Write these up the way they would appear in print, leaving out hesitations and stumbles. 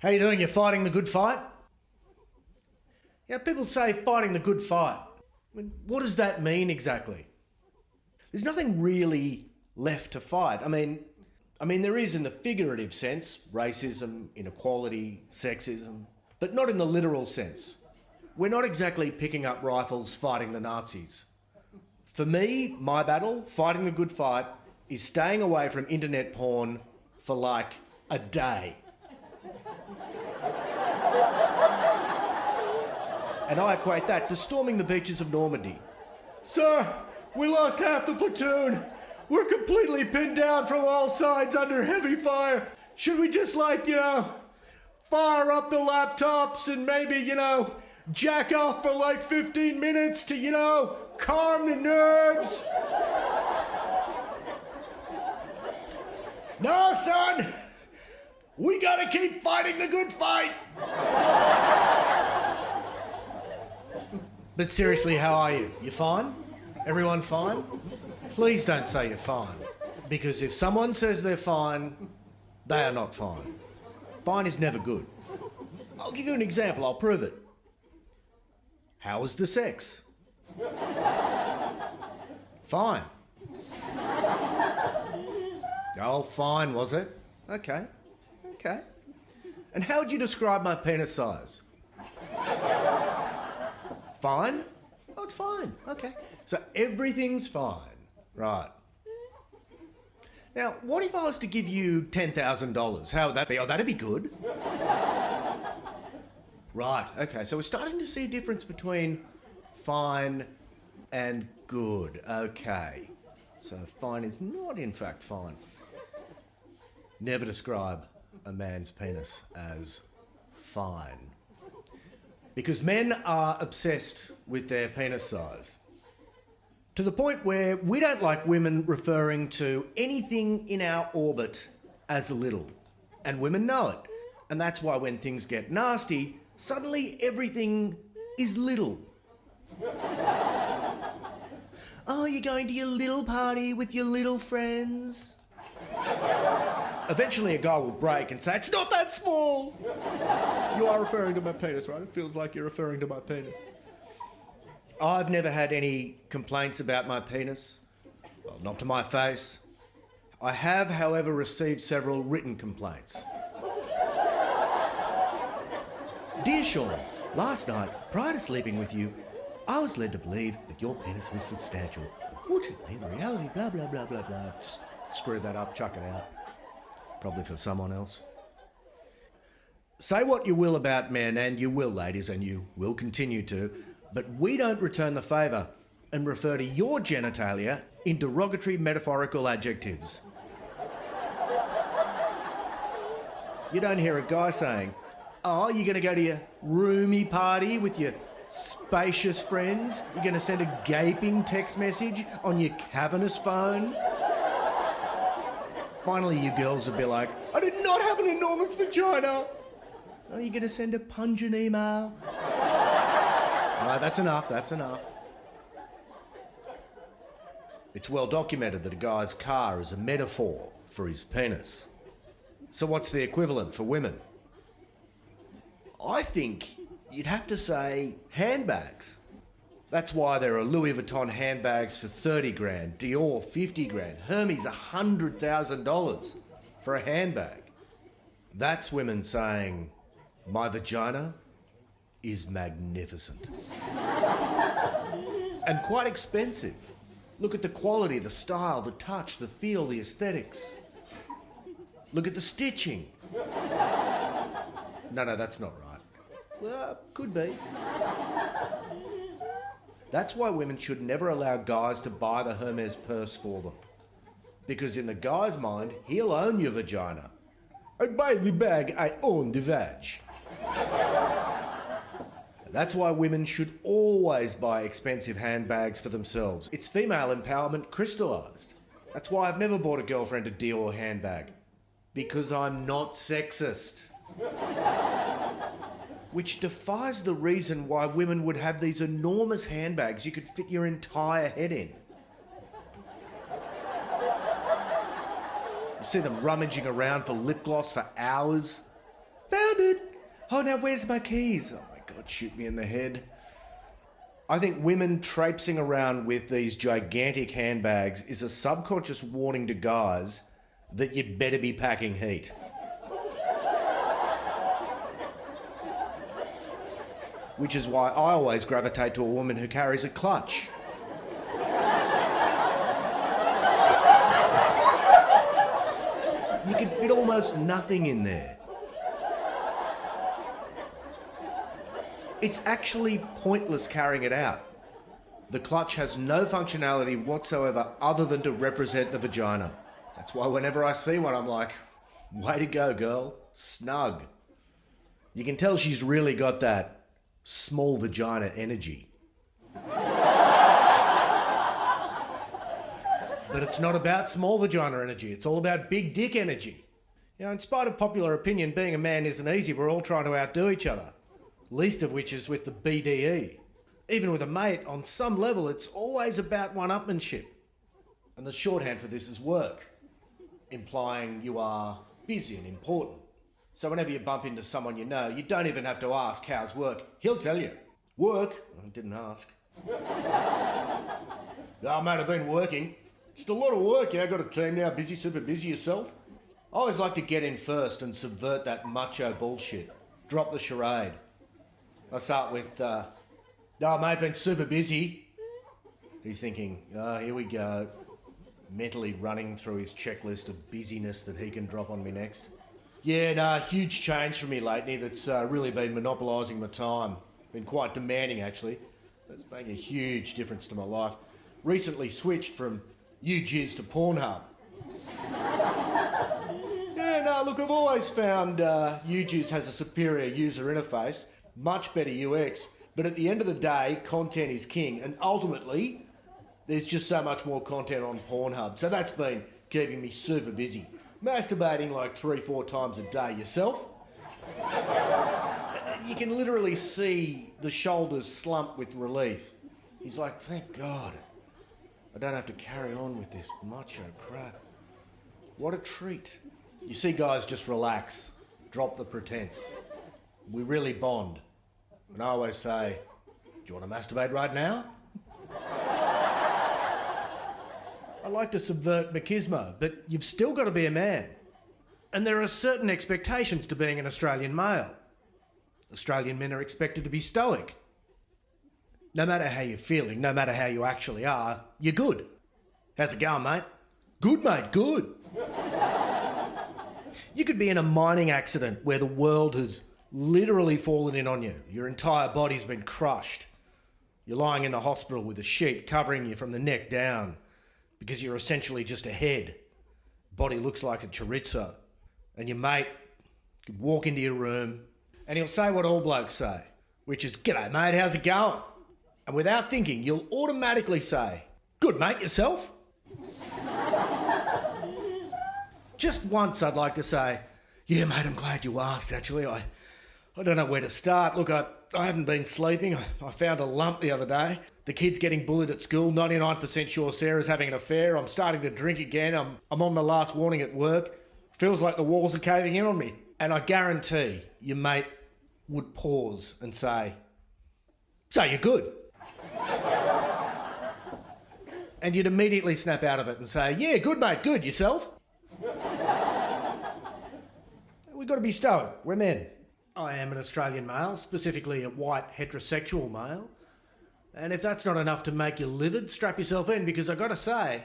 How you doing? You fighting the good fight? Yeah, people say fighting the good fight. I mean, what does that mean exactly? There's nothing really left to fight. I mean there is in the figurative sense, racism, inequality, sexism, but not in the literal sense. We're not exactly picking up rifles fighting the Nazis. For me, my battle, fighting the good fight, is staying away from internet porn for like a day. And I equate that to storming the beaches of Normandy. Sir, we lost half the platoon. We're completely pinned down from all sides under heavy fire. Should we just fire up the laptops and maybe, jack off for like 15 minutes to, calm the nerves? No, son. We gotta keep fighting the good fight. But seriously, how are you? You fine? Everyone fine? Please don't say you're fine. Because if someone says they're fine, they are not fine. Fine is never good. I'll give you an example, I'll prove it. How was the sex? Fine. Oh, fine, was it? Okay. And how would you describe my penis size? Fine? Oh, it's fine. Okay. So everything's fine. Right. Now, what if I was to give you $10,000? How would that be? Oh, that'd be good. Right. Okay. So we're starting to see a difference between fine and good. Okay. So fine is not in fact fine. Never describe a man's penis as fine. Because men are obsessed with their penis size. To the point where we don't like women referring to anything in our orbit as little. And women know it. And that's why when things get nasty, suddenly everything is little. Oh, you're going to your little party with your little friends? Eventually a guy will break and say, it's not that small. You are referring to my penis, right? It feels like you're referring to my penis. I've never had any complaints about my penis. Well, not to my face. I have, however, received several written complaints. Dear Sean, last night, prior to sleeping with you, I was led to believe that your penis was substantial. Unfortunately, the reality, blah, blah, blah, blah, blah. Just screw that up, chuck it out. Probably for someone else. Say what you will about men, and you will, ladies, and you will continue to, but we don't return the favour and refer to your genitalia in derogatory metaphorical adjectives. You don't hear a guy saying, oh, you're going to go to your roomy party with your spacious friends? You're going to send a gaping text message on your cavernous phone? Finally, you girls will be like, I did not have an enormous vagina. Oh, you're going to send a pungent email? Right, that's enough. It's well documented that a guy's car is a metaphor for his penis. So what's the equivalent for women? I think you'd have to say handbags. That's why there are Louis Vuitton handbags for 30 grand, Dior 50 grand, Hermes $100,000 for a handbag. That's women saying, my vagina is magnificent. And quite expensive. Look at the quality, the style, the touch, the feel, the aesthetics. Look at the stitching. No, that's not right. Well, could be. That's why women should never allow guys to buy the Hermes purse for them. Because in the guy's mind, he'll own your vagina. I buy the bag, I own the vag. That's why women should always buy expensive handbags for themselves. It's female empowerment crystallised. That's why I've never bought a girlfriend a Dior handbag. Because I'm not sexist. Which defies the reason why women would have these enormous handbags you could fit your entire head in. You see them rummaging around for lip gloss for hours, Found it! Oh, now where's my keys? Oh my God, shoot me in the head. I think women traipsing around with these gigantic handbags is a subconscious warning to guys that you'd better be packing heat. Which is why I always gravitate to a woman who carries a clutch. You can fit almost nothing in there. It's actually pointless carrying it out. The clutch has no functionality whatsoever other than to represent the vagina. That's why whenever I see one, I'm like, way to go, girl. Snug. You can tell she's really got that small vagina energy. But it's not about small vagina energy. It's all about big dick energy. You know, in spite of popular opinion, being a man isn't easy. We're all trying to outdo each other. Least of which is with the BDE. Even with a mate, on some level, it's always about one-upmanship. And the shorthand for this is work, implying you are busy and important. So whenever you bump into someone you know, you don't even have to ask, how's work? He'll tell you. Work? I didn't ask. Oh, mate, I've been working. Just a lot of work, yeah. Got a team now, busy, super busy yourself. I always like to get in first and subvert that macho bullshit. Drop the charade. I start with, oh, mate, been super busy. He's thinking, oh, here we go. Mentally running through his checklist of busyness that he can drop on me next. Yeah, no, huge change for me lately that's really been monopolising my time. Been quite demanding, actually. That's making a huge difference to my life. Recently switched from UJizz to Pornhub. Yeah, no, look, I've always found UJizz has a superior user interface, much better UX, but at the end of the day, content is king, and ultimately, there's just so much more content on Pornhub. So that's been keeping me super busy. Masturbating like 3-4 times a day. Yourself? You can literally see the shoulders slump with relief. He's like, thank God, I don't have to carry on with this macho crap. What a treat. You see guys just relax, drop the pretense. We really bond. And I always say, do you want to masturbate right now? I like to subvert machismo, but you've still got to be a man. And there are certain expectations to being an Australian male. Australian men are expected to be stoic. No matter how you're feeling, no matter how you actually are, you're good. How's it going, mate? Good, mate, good. You could be in a mining accident where the world has literally fallen in on you. Your entire body's been crushed. You're lying in the hospital with a sheet covering you from the neck down because you're essentially just a head. Body looks like a chorizo. And your mate could walk into your room and he'll say what all blokes say, which is, "G'day, mate, how's it going?" And without thinking, you'll automatically say, "Good, mate, yourself?" Just once I'd like to say, "Yeah, mate, I'm glad you asked, actually. I don't know where to start. Look, I haven't been sleeping. I found a lump the other day. The kid's getting bullied at school. 99% sure Sarah's having an affair. I'm starting to drink again. I'm on my last warning at work. Feels like the walls are caving in on me." And I guarantee your mate would pause and say, "So you're good?" And you'd immediately snap out of it and say, "Yeah, good, mate, good. Yourself?" We've got to be stoic. We're men. I am an Australian male, specifically a white heterosexual male. And if that's not enough to make you livid, strap yourself in, because I've got to say,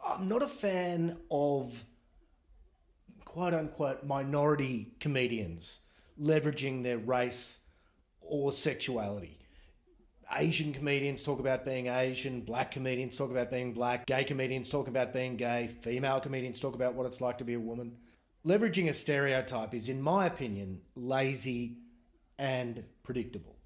I'm not a fan of quote-unquote minority comedians leveraging their race or sexuality. Asian comedians talk about being Asian, black comedians talk about being black, gay comedians talk about being gay, female comedians talk about what it's like to be a woman. Leveraging a stereotype is, in my opinion, lazy and predictable.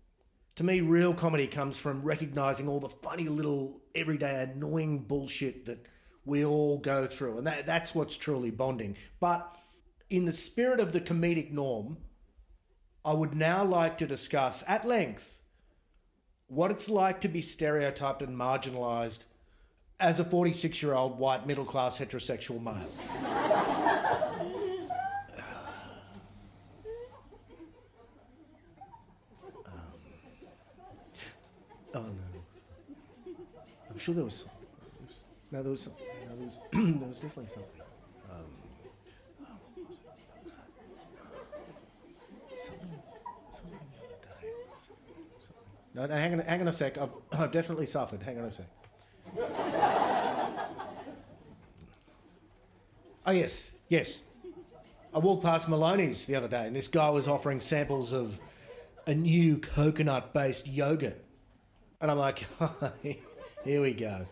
To me, real comedy comes from recognising all the funny little everyday annoying bullshit that we all go through, and that's what's truly bonding. But in the spirit of the comedic norm, I would now like to discuss at length what it's like to be stereotyped and marginalised as a 46-year-old white middle-class heterosexual male. sure there was something. No, there was something. No, there was definitely something. Something the other day. No, hang on a sec. I've definitely suffered. Hang on a sec. Oh, yes. I walked past Maloney's the other day and this guy was offering samples of a new coconut-based yogurt. And I'm like, here we go.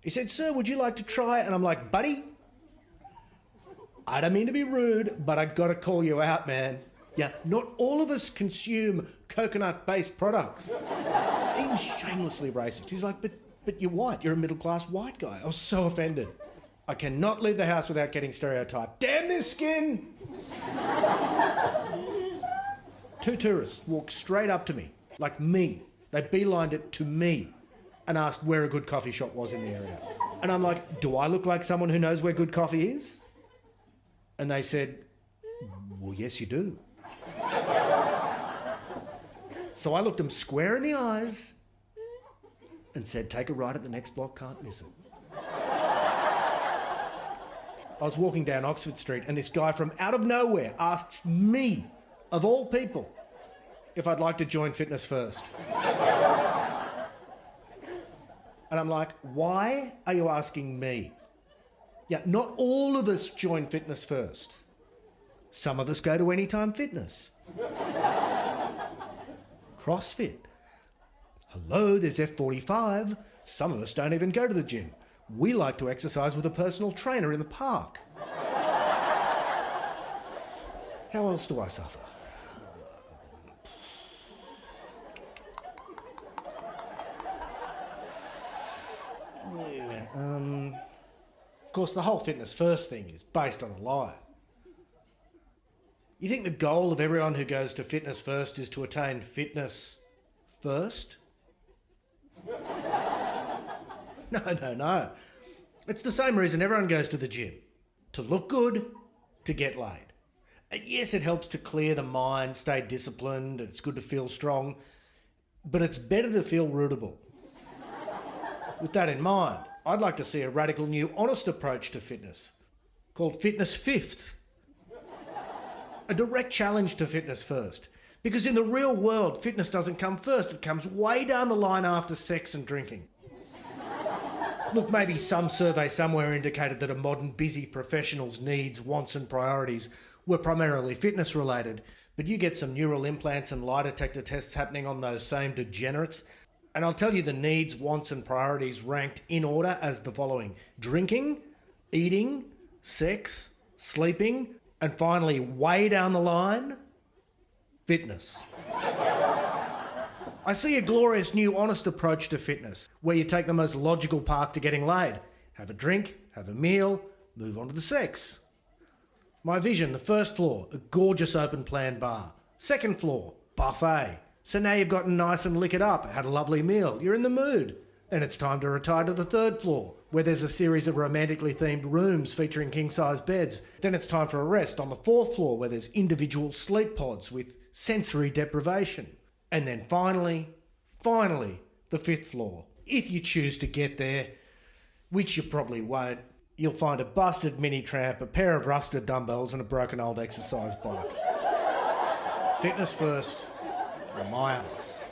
He said, sir, would you like to try it? And I'm like, buddy, I don't mean to be rude, but I got to call you out, man. Yeah, not all of us consume coconut-based products. He was shamelessly racist. He's like, but you're white. You're a middle-class white guy. I was so offended. I cannot leave the house without getting stereotyped. Damn this skin! 2 tourists walked straight up to me, like me. They beelined it to me and asked where a good coffee shop was in the area. And I'm like, do I look like someone who knows where good coffee is? And they said, well, yes, you do. So I looked them square in the eyes and said, take a right at the next block, can't miss it. I was walking down Oxford Street and this guy from out of nowhere asks me, of all people, if I'd like to join Fitness First. And I'm like, why are you asking me? Yeah, not all of us join Fitness First. Some of us go to Anytime Fitness. CrossFit. Hello, there's F45. Some of us don't even go to the gym. We like to exercise with a personal trainer in the park. How else do I suffer? Of course, the whole Fitness First thing is based on a lie. You think the goal of everyone who goes to Fitness First is to attain fitness first? No. It's the same reason everyone goes to the gym. To look good, to get laid. And yes, it helps to clear the mind, stay disciplined, it's good to feel strong, but it's better to feel rootable. With that in mind, I'd like to see a radical new honest approach to fitness, called Fitness Fifth. A direct challenge to Fitness First. Because in the real world, fitness doesn't come first, it comes way down the line after sex and drinking. Look, maybe some survey somewhere indicated that a modern busy professional's needs, wants and priorities were primarily fitness related, but you get some neural implants and lie detector tests happening on those same degenerates, and I'll tell you the needs, wants and priorities ranked in order as the following: drinking, eating, sex, sleeping, and finally, way down the line, fitness. I see a glorious new honest approach to fitness, where you take the most logical path to getting laid. Have a drink, have a meal, move on to the sex. My vision, the first floor, a gorgeous open plan bar. Second floor, buffet. So now you've gotten nice and liquored up, had a lovely meal, you're in the mood. Then it's time to retire to the third floor, where there's a series of romantically themed rooms featuring king-size beds. Then it's time for a rest on the fourth floor, where there's individual sleep pods with sensory deprivation. And then finally, the fifth floor. If you choose to get there, which you probably won't, you'll find a busted mini tramp, a pair of rusted dumbbells and a broken old exercise bike. Fitness first, for my ass.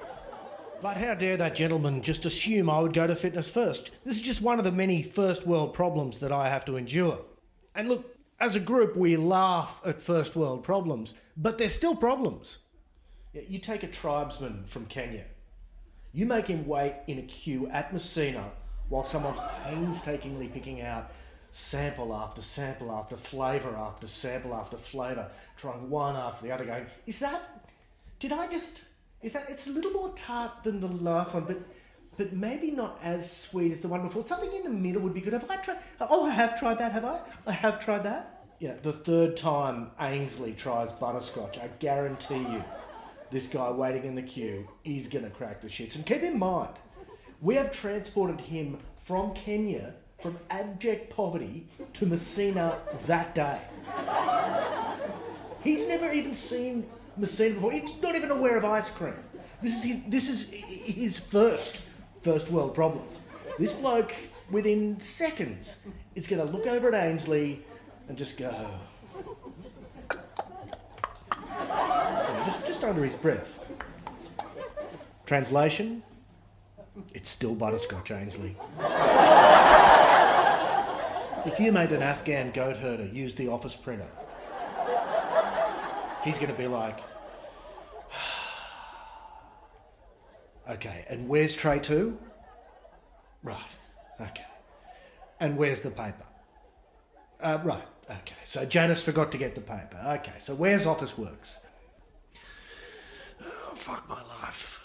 But how dare that gentleman just assume I would go to Fitness First? This is just one of the many first world problems that I have to endure. And look, as a group we laugh at first world problems, but they're still problems. You take a tribesman from Kenya. You make him wait in a queue at Messina while someone's painstakingly picking out sample after sample after flavour after sample after flavour, trying one after the other, going, it's a little more tart than the last one, but maybe not as sweet as the one before. Something in the middle would be good. Have I tried? Oh, I have tried that, have I? I have tried that. Yeah, the third time Ainsley tries butterscotch, I guarantee you, this guy waiting in the queue, he's going to crack the shits. And keep in mind, we have transported him from Kenya, from abject poverty, to Messina that day. He's never even seen Messina before. He's not even aware of ice cream. This is his first world problem. This bloke, within seconds, is going to look over at Ainsley and just go... just under his breath. Translation? It's still butterscotch, Ainsley. If you made an Afghan goat herder use the office printer, he's going to be like, okay, and where's tray 2? Right, okay. And where's the paper? Right, okay. So Janice forgot to get the paper. Okay, so where's Officeworks? Oh, fuck my life.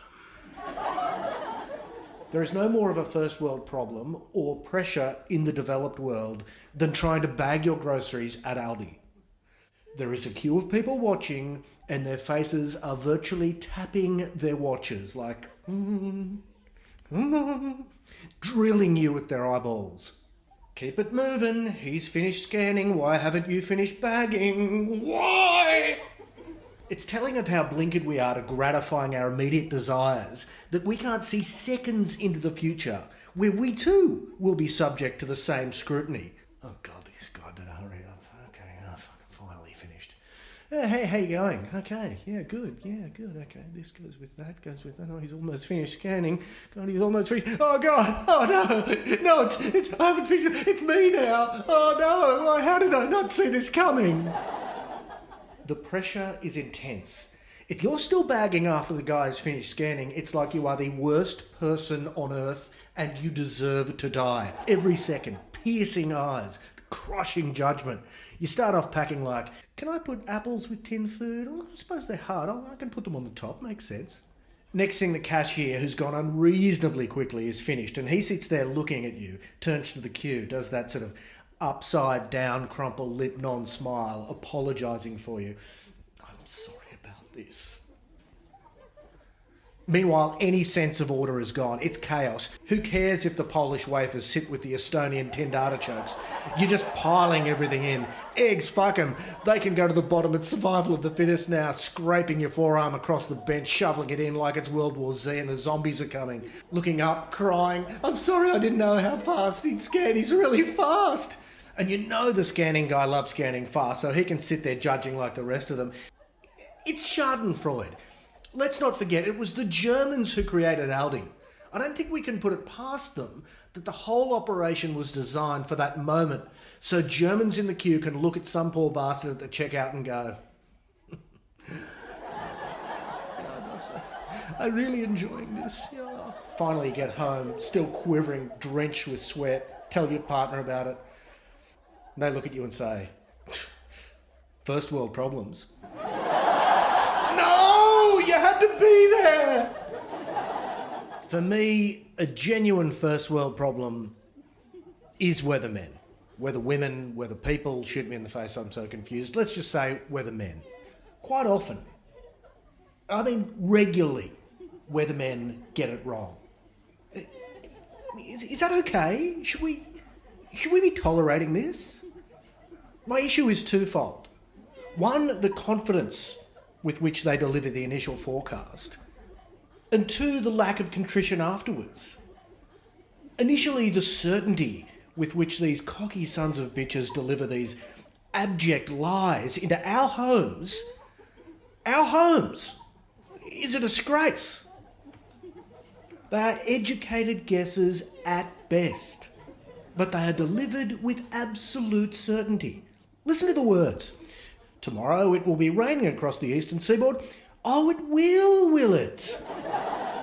There is no more of a first world problem or pressure in the developed world than trying to bag your groceries at Aldi. There is a queue of people watching and their faces are virtually tapping their watches like, drilling you with their eyeballs. Keep it moving. He's finished scanning. Why haven't you finished bagging? Why? It's telling of how blinkered we are to gratifying our immediate desires that we can't see seconds into the future where we too will be subject to the same scrutiny. Oh God, this guy better hurry up. Okay, fucking finally finished. Hey, how you going? Okay, yeah, good, okay. This goes with that, Oh, he's almost finished scanning. God, he's almost finished. Oh God, oh no, it's, I haven't finished, it's me now. Oh no, how did I not see this coming? The pressure is intense. If you're still bagging after the guy's finished scanning, it's like you are the worst person on earth and you deserve to die. Every second, piercing eyes, crushing judgment. You start off packing like, can I put apples with tin food? Oh, I suppose they're hard. I can put them on the top. Makes sense. Next thing, the cashier, who's gone unreasonably quickly, is finished and he sits there looking at you, turns to the queue, does that sort of upside down crumple lip non-smile, apologising for you. I'm sorry about this. Meanwhile, any sense of order is gone. It's chaos. Who cares if the Polish wafers sit with the Estonian tinned artichokes? You're just piling everything in. Eggs, fuck 'em. They can go to the bottom. It's survival of the fittest now. Scraping your forearm across the bench, shoveling it in like it's World War Z and the zombies are coming. Looking up, crying, I'm sorry, I didn't know how fast he'd scan. He's really fast. And you know the scanning guy loves scanning fast, so he can sit there judging like the rest of them. It's Schadenfreude. Let's not forget, it was the Germans who created Aldi. I don't think we can put it past them that the whole operation was designed for that moment, so Germans in the queue can look at some poor bastard at the checkout and go, I'm really enjoying this. Yeah. Finally you get home, still quivering, drenched with sweat, tell your partner about it. And they look at you and say, first world problems. No, you had to be there. For me, a genuine first world problem is weathermen. Whether women, whether people, shoot me in the face, I'm so confused. Let's just say weathermen. Quite often, I mean regularly, weathermen get it wrong. Is that okay? Should we be tolerating this? My issue is twofold. One, the confidence with which they deliver the initial forecast. And two, the lack of contrition afterwards. Initially, the certainty with which these cocky sons of bitches deliver these abject lies into our homes is a disgrace. They are educated guesses at best, but they are delivered with absolute certainty. Listen to the words. Tomorrow it will be raining across the eastern seaboard. Oh, it will it?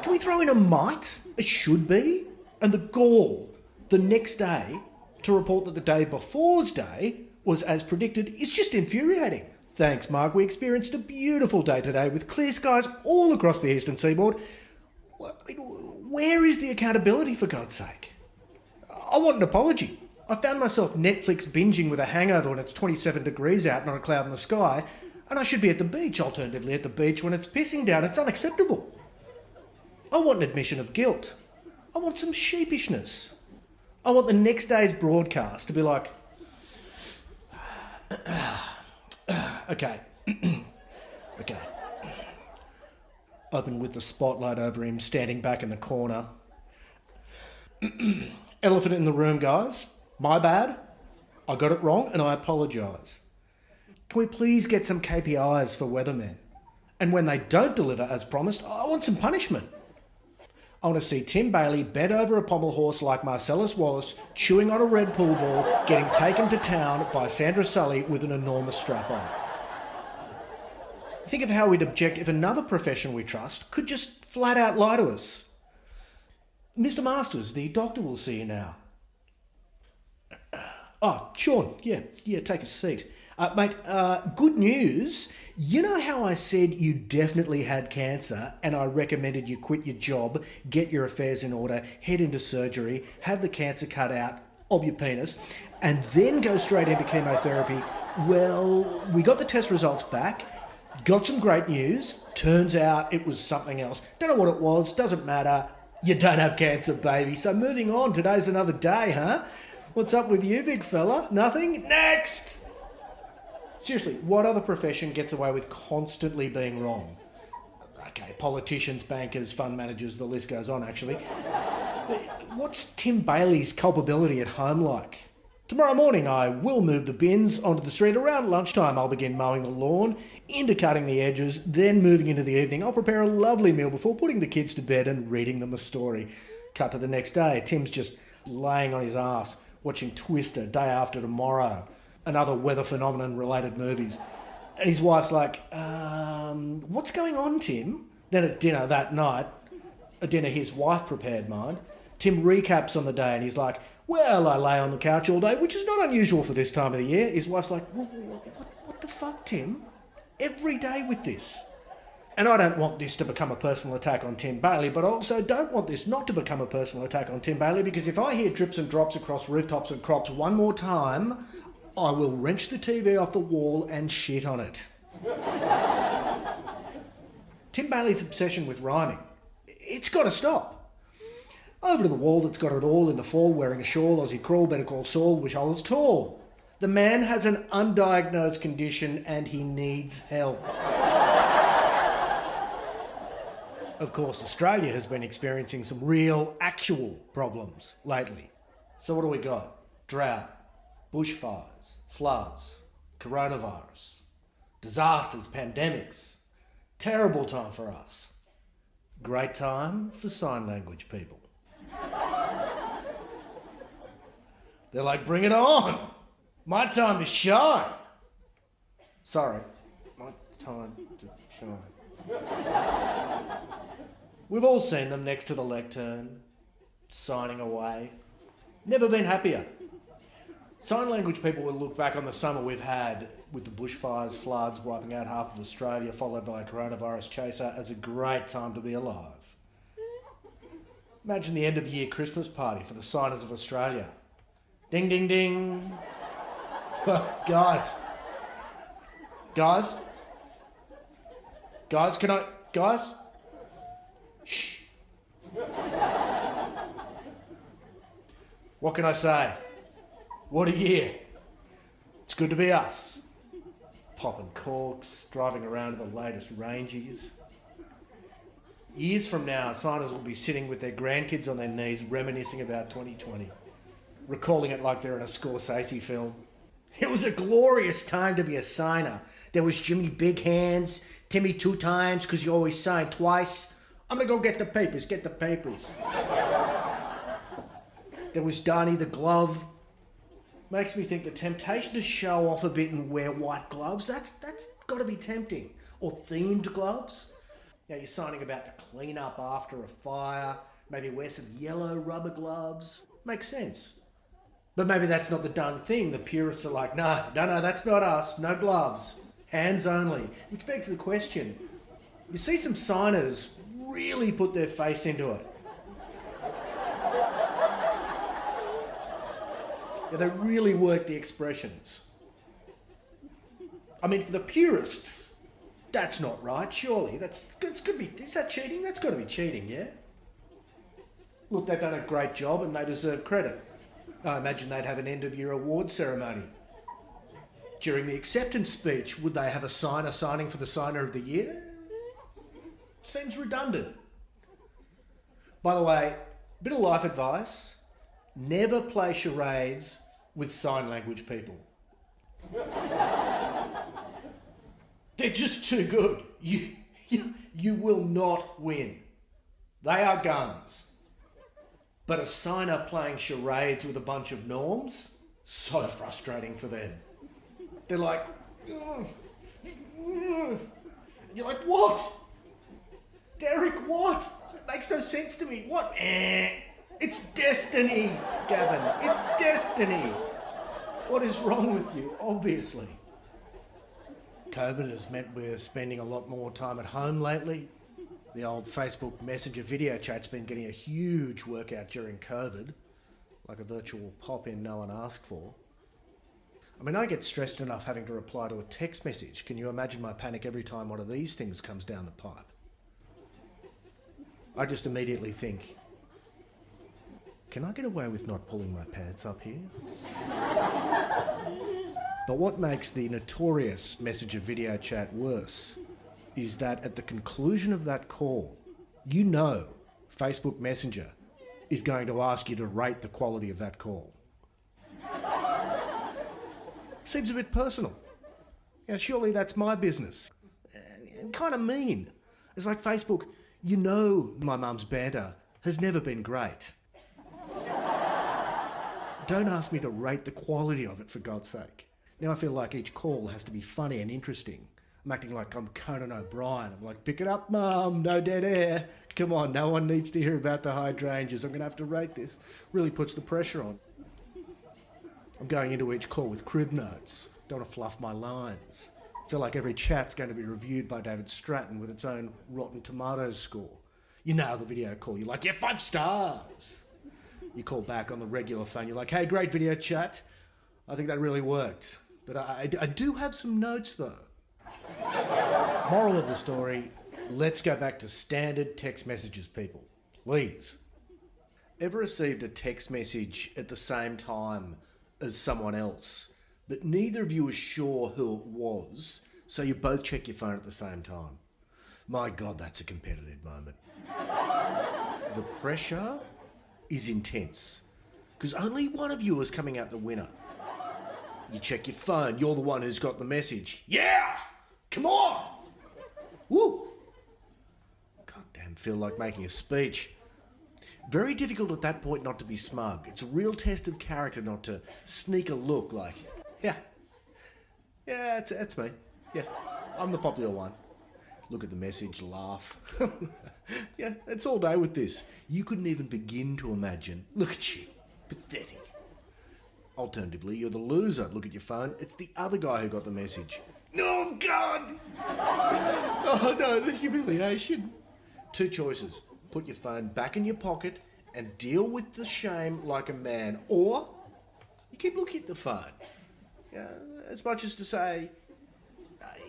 Can we throw in a might, a should be, and the gall the next day to report that the day before's day was as predicted is just infuriating. Thanks, Mark. We experienced a beautiful day today with clear skies all across the eastern seaboard. Where is the accountability, for God's sake? I want an apology. I found myself Netflix binging with a hangover when it's 27 degrees out, not a cloud in the sky, and I should be at the beach, alternatively at the beach when it's pissing down. It's unacceptable. I want an admission of guilt. I want some sheepishness. I want the next day's broadcast to be like, okay, okay. Open with the spotlight over him, standing back in the corner. Elephant in the room, guys. My bad. I got it wrong and I apologise. Can we please get some KPIs for weathermen? And when they don't deliver as promised, I want some punishment. I want to see Tim Bailey bent over a pommel horse like Marcellus Wallace, chewing on a red pool ball, getting taken to town by Sandra Sully with an enormous strap on. Think of how we'd object if another profession we trust could just flat out lie to us. Mr. Masters, the doctor will see you now. Oh, Sean, yeah, take a seat. Mate, good news. You know how I said you definitely had cancer and I recommended you quit your job, get your affairs in order, head into surgery, have the cancer cut out of your penis, and then go straight into chemotherapy? Well, we got the test results back, got some great news. Turns out it was something else. Don't know what it was, doesn't matter. You don't have cancer, baby. So moving on, today's another day, huh? What's up with you, big fella? Nothing? Next! Seriously, what other profession gets away with constantly being wrong? Okay, politicians, bankers, fund managers, the list goes on, actually. What's Tim Bailey's culpability at home like? Tomorrow morning I will move the bins onto the street. Around lunchtime I'll begin mowing the lawn, into cutting the edges, then moving into the evening. I'll prepare a lovely meal before putting the kids to bed and reading them a story. Cut to the next day. Tim's just laying on his ass, watching Twister, Day After Tomorrow, and other weather phenomenon related movies. And his wife's like, what's going on, Tim? Then at dinner that night, a dinner his wife prepared, mind, Tim recaps on the day and he's like, well, I lay on the couch all day, which is not unusual for this time of the year. His wife's like, what the fuck, Tim? Every day with this. And I don't want this to become a personal attack on Tim Bailey, but I also don't want this not to become a personal attack on Tim Bailey, because if I hear drips and drops across rooftops and crops one more time, I will wrench the TV off the wall and shit on it. Tim Bailey's obsession with rhyming, it's got to stop. Over to the wall that's got it all in the fall, wearing a shawl, Aussie crawl, better call Saul, wish I was tall. The man has an undiagnosed condition and he needs help. Of course, Australia has been experiencing some real, actual problems lately. So what do we got? Drought, bushfires, floods, coronavirus, disasters, pandemics. Terrible time for us. Great time for sign language people. They're like, bring it on. My time to shine. Sorry, my time to shine. We've all seen them next to the lectern, signing away. Never been happier. Sign language people will look back on the summer we've had with the bushfires, floods, wiping out half of Australia, followed by a coronavirus chaser, as a great time to be alive. Imagine the end of year Christmas party for the signers of Australia. Ding, ding, ding. Guys, can I, guys? Shh. What can I say? What a year. It's good to be us. Popping corks, driving around in the latest Rangies. Years from now, signers will be sitting with their grandkids on their knees reminiscing about 2020, recalling it like they're in a Scorsese film. It was a glorious time to be a signer. There was Jimmy Big Hands, Timmy 2 times because you always sign twice. I'm going to go get the papers, There was Donnie the Glove. Makes me think the temptation to show off a bit and wear white gloves, that's got to be tempting. Or themed gloves. Now you're signing about to clean up after a fire, maybe wear some yellow rubber gloves. Makes sense. But maybe that's not the done thing. The purists are like, no, that's not us. No gloves. Hands only. Which begs the question. You see some signers really put their face into it. Yeah, they really work the expressions. I mean, for the purists, that's not right, surely. That's could be. Is that cheating? That's got to be cheating, yeah? Look, they've done a great job and they deserve credit. I imagine they'd have an end-of-year award ceremony. During the acceptance speech, would they have a signer signing for the signer of the year? Seems redundant. By the way, bit of life advice. Never play charades with sign language people. They're just too good. You will not win. They are guns. But a signer playing charades with a bunch of norms, so frustrating for them. They're like, "Ugh. Ugh." You're like, what? Derek, what? It makes no sense to me. What? It's destiny, Gavin. It's destiny. What is wrong with you? Obviously. COVID has meant we're spending a lot more time at home lately. The old Facebook Messenger video chat's been getting a huge workout during COVID, like a virtual pop-in no one asked for. I mean, I get stressed enough having to reply to a text message. Can you imagine my panic every time one of these things comes down the pipe? I just immediately think, can I get away with not pulling my pants up here? But what makes the notorious Messenger video chat worse is that at the conclusion of that call, you know Facebook Messenger is going to ask you to rate the quality of that call. Seems a bit personal. Yeah, surely that's my business. Kind of mean. It's like Facebook, you know my mum's banter has never been great. Don't ask me to rate the quality of it, for God's sake. Now I feel like each call has to be funny and interesting. I'm acting like I'm Conan O'Brien. I'm like, pick it up, Mum, no dead air. Come on, no one needs to hear about the hydrangeas. I'm going to have to rate this. Really puts the pressure on. I'm going into each call with crib notes. Don't want to fluff my lines. Feel like every chat's going to be reviewed by David Stratton with its own Rotten Tomatoes score. You nail the video call. You're like, yeah, 5 stars. You call back on the regular phone. You're like, hey, great video chat. I think that really worked. But I do have some notes, though. Moral of the story, let's go back to standard text messages, people. Please. Ever received a text message at the same time as someone else, but neither of you are sure who it was, so you both check your phone at the same time? My God, that's a competitive moment. The pressure is intense, because only one of you is coming out the winner. You check your phone, you're the one who's got the message. Yeah! Come on! Woo! Goddamn, feel like making a speech. Very difficult at that point not to be smug. It's a real test of character not to sneak a look like, yeah, it's me. Yeah, I'm the popular one. Look at the message, laugh. Yeah, it's all day with this. You couldn't even begin to imagine. Look at you. Pathetic. Alternatively, you're the loser. Look at your phone. It's the other guy who got the message. Oh, God! Oh, no, the humiliation. 2 choices. Put your phone back in your pocket and deal with the shame like a man. Or you keep looking at the phone. As much as to say,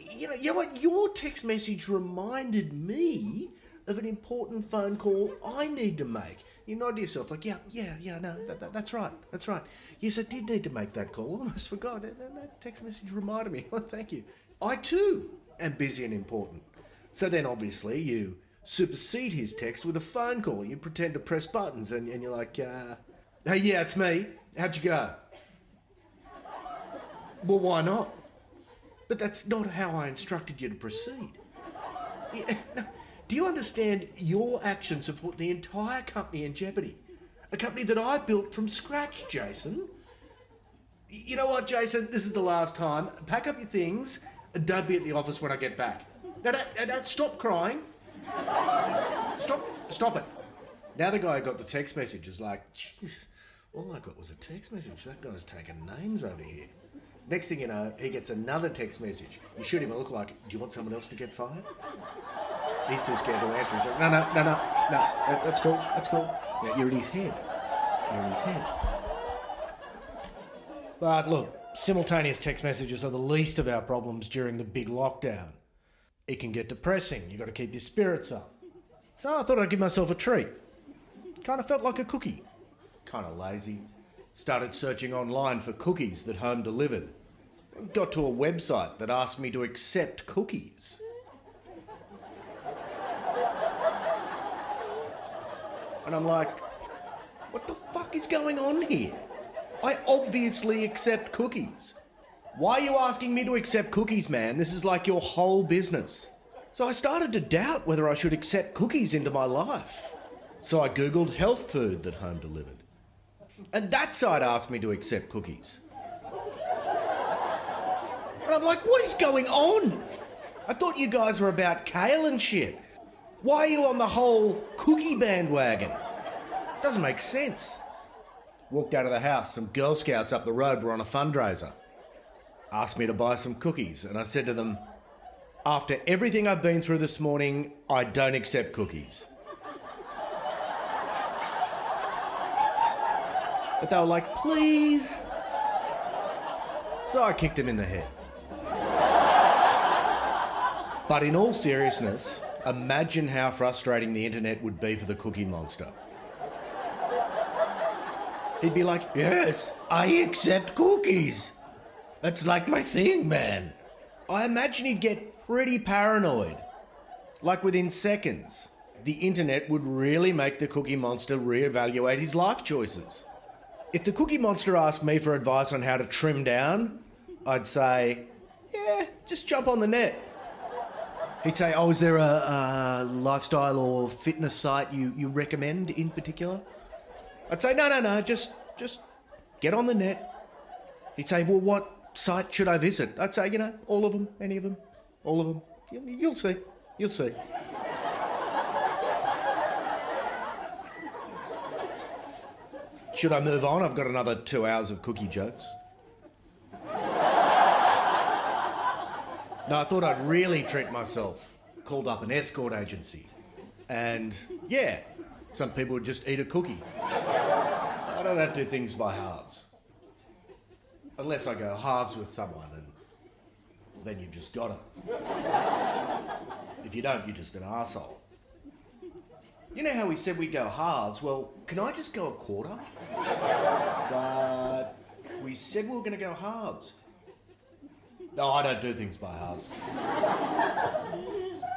you know what? Your text message reminded me of an important phone call I need to make. You nod to yourself like, no, that's right. Yes, I did need to make that call. I almost forgot. That text message reminded me. Well, thank you. I too am busy and important. So then obviously you supersede his text with a phone call. You pretend to press buttons and you're like, hey, yeah, it's me. How'd you go? Well, why not? But that's not how I instructed you to proceed. Yeah, no. Do you understand your actions have put the entire company in jeopardy? A company that I built from scratch, Jason. You know what, Jason? This is the last time. Pack up your things and don't be at the office when I get back. No, stop crying. Stop it. Now the guy who got the text message is like, jeez, all I got was a text message. That guy's taking names over here. Next thing you know, he gets another text message. You shoot him a look like, do you want someone else to get fired? He's too scared to answer. He's like, no, that's cool. Yeah, you're in his head. But look, simultaneous text messages are the least of our problems during the big lockdown. It can get depressing. You've got to keep your spirits up. So I thought I'd give myself a treat. Kind of felt like a cookie. Kind of lazy. Started searching online for cookies that home delivered. Got to a website that asked me to accept cookies. And I'm like, What the fuck is going on here? I obviously accept cookies. Why are you asking me to accept cookies, man? This is like your whole business. So I started to doubt whether I should accept cookies into my life. So I googled health food that home delivered. And that site asked me to accept cookies. And I'm like, what is going on? I thought you guys were about kale and shit. Why are you on the whole cookie bandwagon? Doesn't make sense. Walked out of the house, some Girl Scouts up the road were on a fundraiser. Asked me to buy some cookies, and I said to them, after everything I've been through this morning, I don't accept cookies. But they were like, please. So I kicked him in the head. But in all seriousness, imagine how frustrating the internet would be for the Cookie Monster. He'd be like, yes, I accept cookies. That's like my thing, man. I imagine he'd get pretty paranoid. Like within seconds, the internet would really make the Cookie Monster reevaluate his life choices. If the Cookie Monster asked me for advice on how to trim down, I'd say, yeah, just jump on the net. He'd say, oh, is there a lifestyle or fitness site you recommend in particular? I'd say, no, just get on the net. He'd say, well, what site should I visit? I'd say, all of them, any of them, all of them. You'll see. Should I move on? I've got another 2 hours of cookie jokes. No, I thought I'd really treat myself. Called up an escort agency. And, yeah, some people would just eat a cookie. I don't have to do things by halves. Unless I go halves with someone, and then you've just got it. If you don't, you're just an arsehole. You know how we said we go halves? Well, can I just go a quarter? But we said we were going to go halves. No, I don't do things by halves.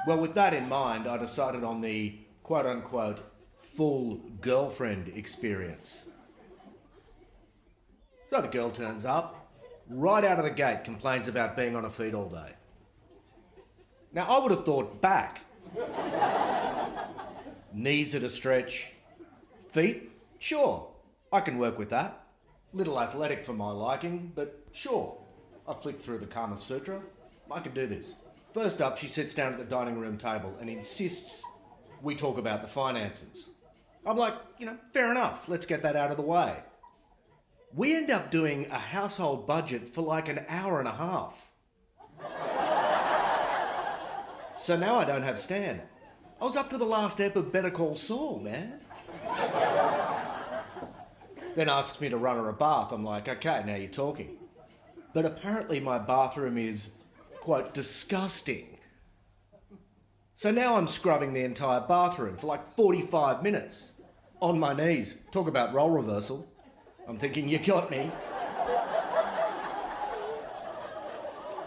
Well, with that in mind, I decided on the quote-unquote full girlfriend experience. So the girl turns up, right out of the gate complains about being on her feet all day. Now, I would have thought back. Knees at a stretch. Feet? Sure, I can work with that. Little athletic for my liking, but sure. I flick through the Kama Sutra. I can do this. First up, she sits down at the dining room table and insists we talk about the finances. I'm like, fair enough. Let's get that out of the way. We end up doing a household budget for like an hour and a half. So now I don't have Stan. I was up to the last ep of Better Call Saul, man. Then asks me to run her a bath. I'm like, okay, now you're talking. But apparently my bathroom is, quote, disgusting. So now I'm scrubbing the entire bathroom for like 45 minutes. On my knees. Talk about role reversal. I'm thinking, you got me.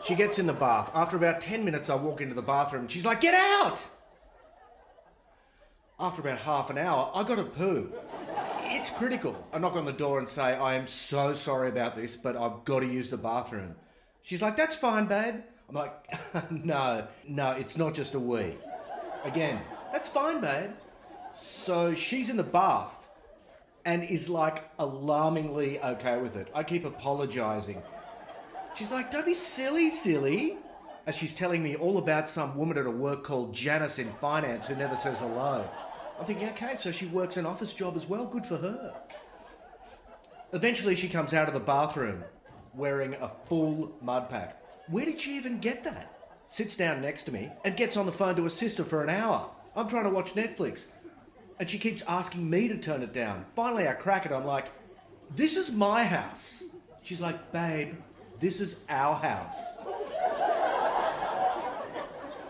She gets in the bath. After about 10 minutes, I walk into the bathroom. She's like, get out! After about half an hour, I got to poo. It's critical. I knock on the door and say, I am so sorry about this, but I've got to use the bathroom. She's like, that's fine, babe. I'm like, no, it's not just a wee. Again, that's fine, babe. So she's in the bath and is like alarmingly okay with it. I keep apologising. She's like, don't be silly. As she's telling me all about some woman at a work called Janice in finance who never says hello. I'm thinking, okay, so she works an office job as well. Good for her. Eventually she comes out of the bathroom wearing a full mud pack. Where did she even get that? Sits down next to me and gets on the phone to her sister for an hour. I'm trying to watch Netflix. And she keeps asking me to turn it down. Finally I crack it. I'm like, this is my house. She's like, babe, this is our house.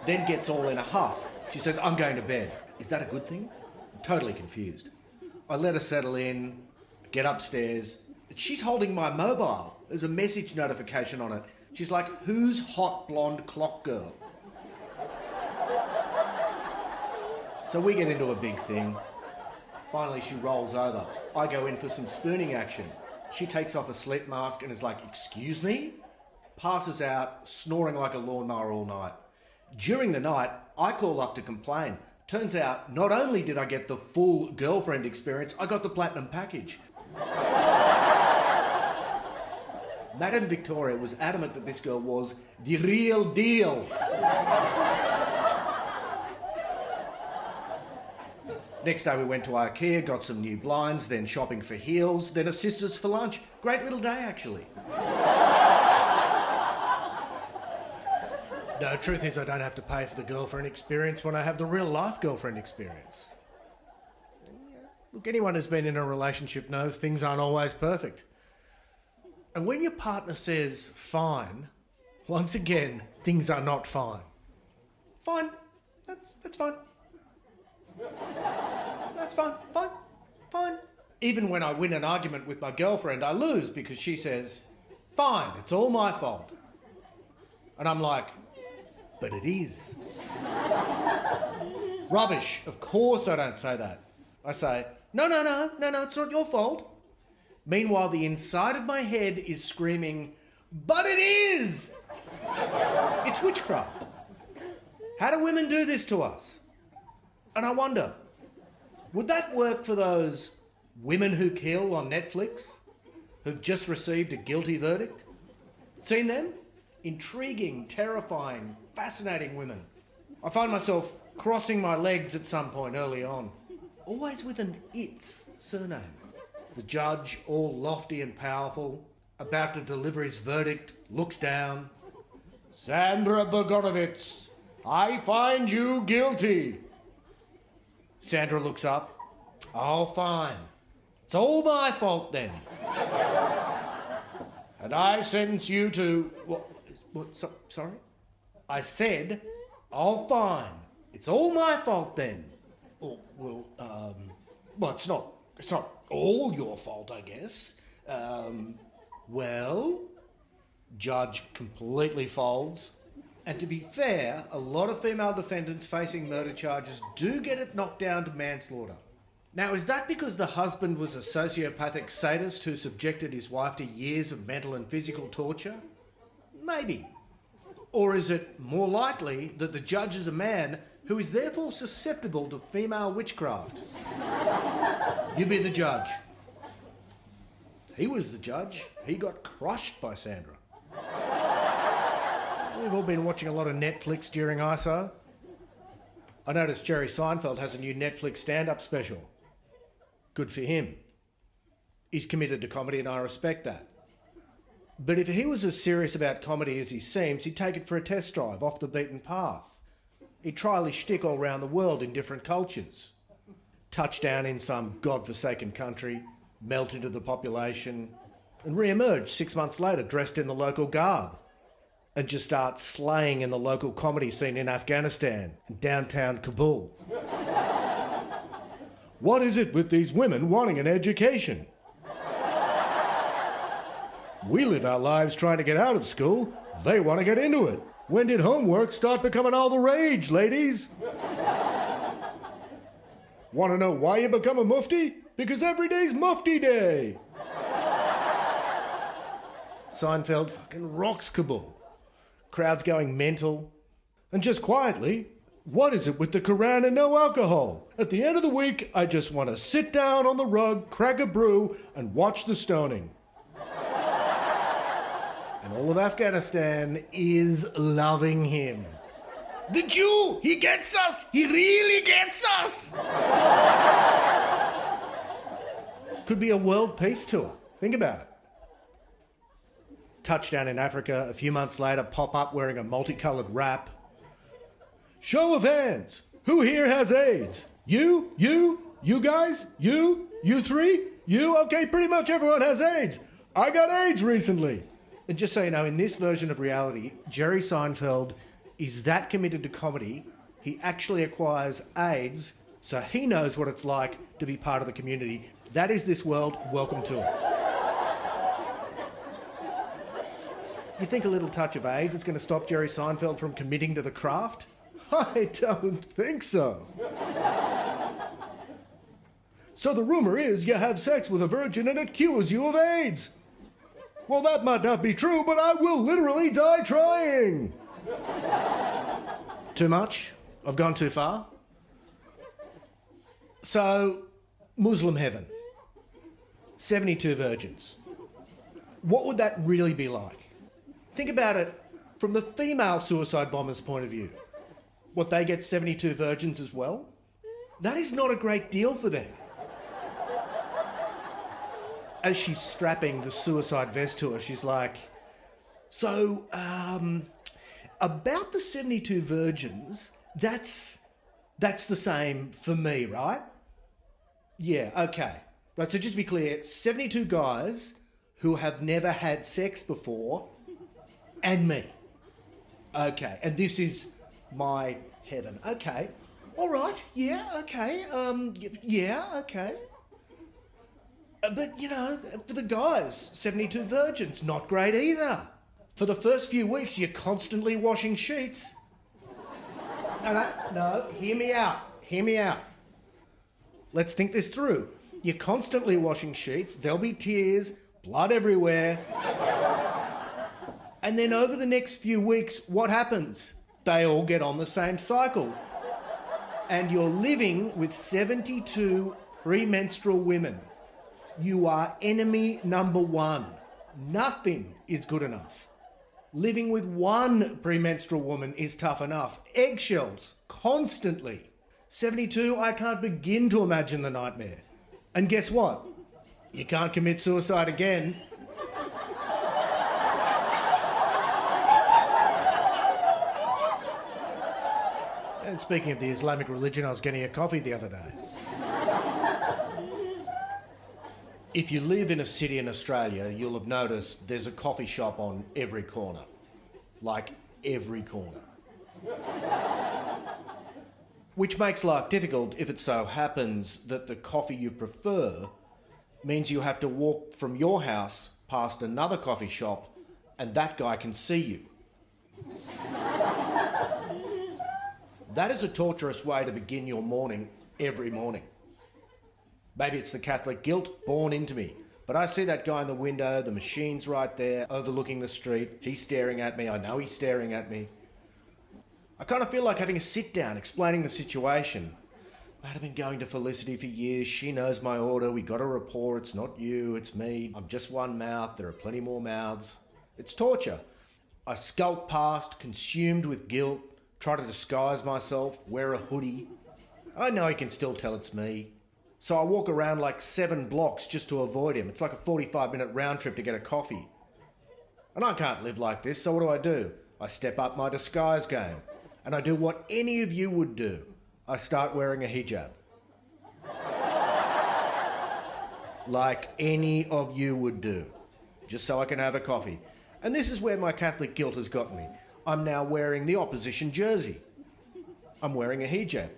Then gets all in a huff. She says, I'm going to bed. Is that a good thing? I'm totally confused. I let her settle in, get upstairs. She's holding my mobile. There's a message notification on it. She's like, who's hot blonde clock girl? So we get into a big thing. Finally, she rolls over. I go in for some spooning action. She takes off a sleep mask and is like, "Excuse me?" Passes out, snoring like a lawnmower all night. During the night, I call up to complain. Turns out, not only did I get the full girlfriend experience, I got the platinum package. Madame Victoria was adamant that this girl was the real deal. Next day we went to IKEA, got some new blinds, then shopping for heels, then a Sisters for lunch. Great little day, actually. No, truth is I don't have to pay for the girlfriend experience when I have the real life girlfriend experience. Look, anyone who's been in a relationship knows things aren't always perfect. And when your partner says fine, once again, things are not fine. Fine. That's fine. That's fine. Even when I win an argument with my girlfriend, I lose because she says, "Fine, it's all my fault." And I'm like, "But it is." Rubbish. Of course I don't say that. I say, No, it's not your fault. Meanwhile, the inside of my head is screaming, "But it is!" It's witchcraft. How do women do this to us? And I wonder, would that work for those Women Who Kill on Netflix, who've just received a guilty verdict? Seen them? Intriguing, terrifying, fascinating women. I find myself crossing my legs at some point early on, always with an "it's" surname. The judge, all lofty and powerful, about to deliver his verdict, looks down. "Sandra Bogdanovich, I find you guilty." Sandra looks up. "Oh, fine. It's all my fault then. And I sentence you to..." Sorry? I said, "Oh, fine. It's all my fault then." "Oh, well, it's not all your fault, I guess." Well, judge completely folds. And to be fair, a lot of female defendants facing murder charges do get it knocked down to manslaughter. Now, is that because the husband was a sociopathic sadist who subjected his wife to years of mental and physical torture? Maybe. Or is it more likely that the judge is a man who is therefore susceptible to female witchcraft? You be the judge. He was the judge. He got crushed by Sandra. We've all been watching a lot of Netflix during ISO. I noticed Jerry Seinfeld has a new Netflix stand-up special. Good for him. He's committed to comedy and I respect that. But if he was as serious about comedy as he seems, he'd take it for a test drive off the beaten path. He'd trial his shtick all around the world in different cultures. Touch down in some godforsaken country, melt into the population, and re-emerge 6 months later dressed in the local garb. And just start slaying in the local comedy scene in Afghanistan and downtown Kabul. What is it with these women wanting an education? We live our lives trying to get out of school. They want to get into it. When did homework start becoming all the rage, ladies? Want to know why you become a mufti? Because every day's Mufti Day. Seinfeld fucking rocks Kabul. Crowds going mental. And just quietly, what is it with the Quran and no alcohol? At the end of the week, I just want to sit down on the rug, crack a brew, and watch the stoning. And all of Afghanistan is loving him. The Jew, he gets us! He really gets us! Could be a world peace tour. Think about it. Touchdown in Africa, a few months later, pop up wearing a multicoloured wrap. Show of hands. Who here has AIDS? You guys? You three? You? Okay, pretty much everyone has AIDS. I got AIDS recently. And just so you know, in this version of reality, Jerry Seinfeld is that committed to comedy, he actually acquires AIDS, so he knows what it's like to be part of the community. That is this world. Welcome to it. You think a little touch of AIDS is going to stop Jerry Seinfeld from committing to the craft? I don't think so. So the rumor is you have sex with a virgin and it cures you of AIDS. Well, that might not be true, but I will literally die trying. Too much? I've gone too far? So, Muslim heaven. 72 virgins. What would that really be like? Think about it from the female suicide bomber's point of view. What, they get 72 virgins as well? That is not a great deal for them. As she's strapping the suicide vest to her, she's like, so, about the 72 virgins, that's the same for me, right? Yeah, okay. Right, so just to be clear, 72 guys who have never had sex before, and me. Okay, and this is my heaven. Okay, all right, yeah, okay, yeah, okay. But, you know, for the guys, 72 virgins, not great either. For the first few weeks, you're constantly washing sheets. No, hear me out. Let's think this through. You're constantly washing sheets, there'll be tears, blood everywhere. And then over the next few weeks, what happens? They all get on the same cycle. And you're living with 72 premenstrual women. You are enemy number one. Nothing is good enough. Living with one premenstrual woman is tough enough. Eggshells, constantly. 72, I can't begin to imagine the nightmare. And guess what? You can't commit suicide again. And speaking of the Islamic religion, I was getting a coffee the other day. If you live in a city in Australia, you'll have noticed there's a coffee shop on every corner. Like, every corner. Which makes life difficult if it so happens that the coffee you prefer means you have to walk from your house past another coffee shop and that guy can see you. That is a torturous way to begin your morning every morning. Maybe it's the Catholic guilt born into me. But I see that guy in the window, the machine's right there, overlooking the street. He's staring at me, I know he's staring at me. I kind of feel like having a sit down, explaining the situation. Mate, I've been going to Felicity for years, she knows my order, we got a rapport, it's not you, it's me. I'm just one mouth, there are plenty more mouths. It's torture. I skulk past, consumed with guilt, try to disguise myself, wear a hoodie. I know he can still tell it's me. So I walk around like 7 blocks just to avoid him. It's like a 45-minute round trip to get a coffee. And I can't live like this, so what do? I step up my disguise game. And I do what any of you would do. I start wearing a hijab. Like any of you would do. Just so I can have a coffee. And this is where my Catholic guilt has got me. I'm now wearing the opposition jersey. I'm wearing a hijab.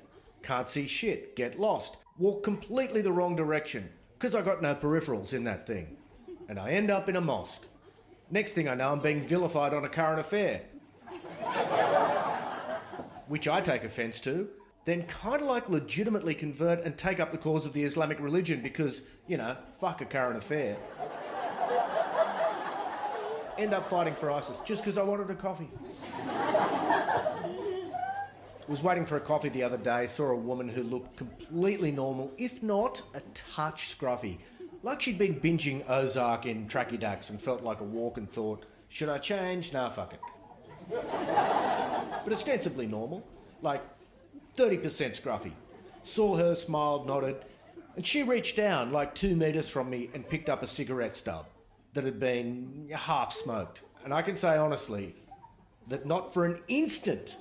Can't see shit. Get lost. Walk completely the wrong direction because I got no peripherals in that thing. And I end up in a mosque. Next thing I know, I'm being vilified on a current affair. Which I take offence to. Then kind of like legitimately convert and take up the cause of the Islamic religion because, you know, fuck a current affair. End up fighting for ISIS just because I wanted a coffee. Was waiting for a coffee the other day, saw a woman who looked completely normal, if not a touch scruffy. Like she'd been binging Ozark in Tracky Dacks and felt like a walk and thought, should I change? Nah, fuck it. But ostensibly normal, like 30% scruffy. Saw her, smiled, nodded, and she reached down like 2 metres from me and picked up a cigarette stub that had been half smoked. And I can say honestly that not for an instant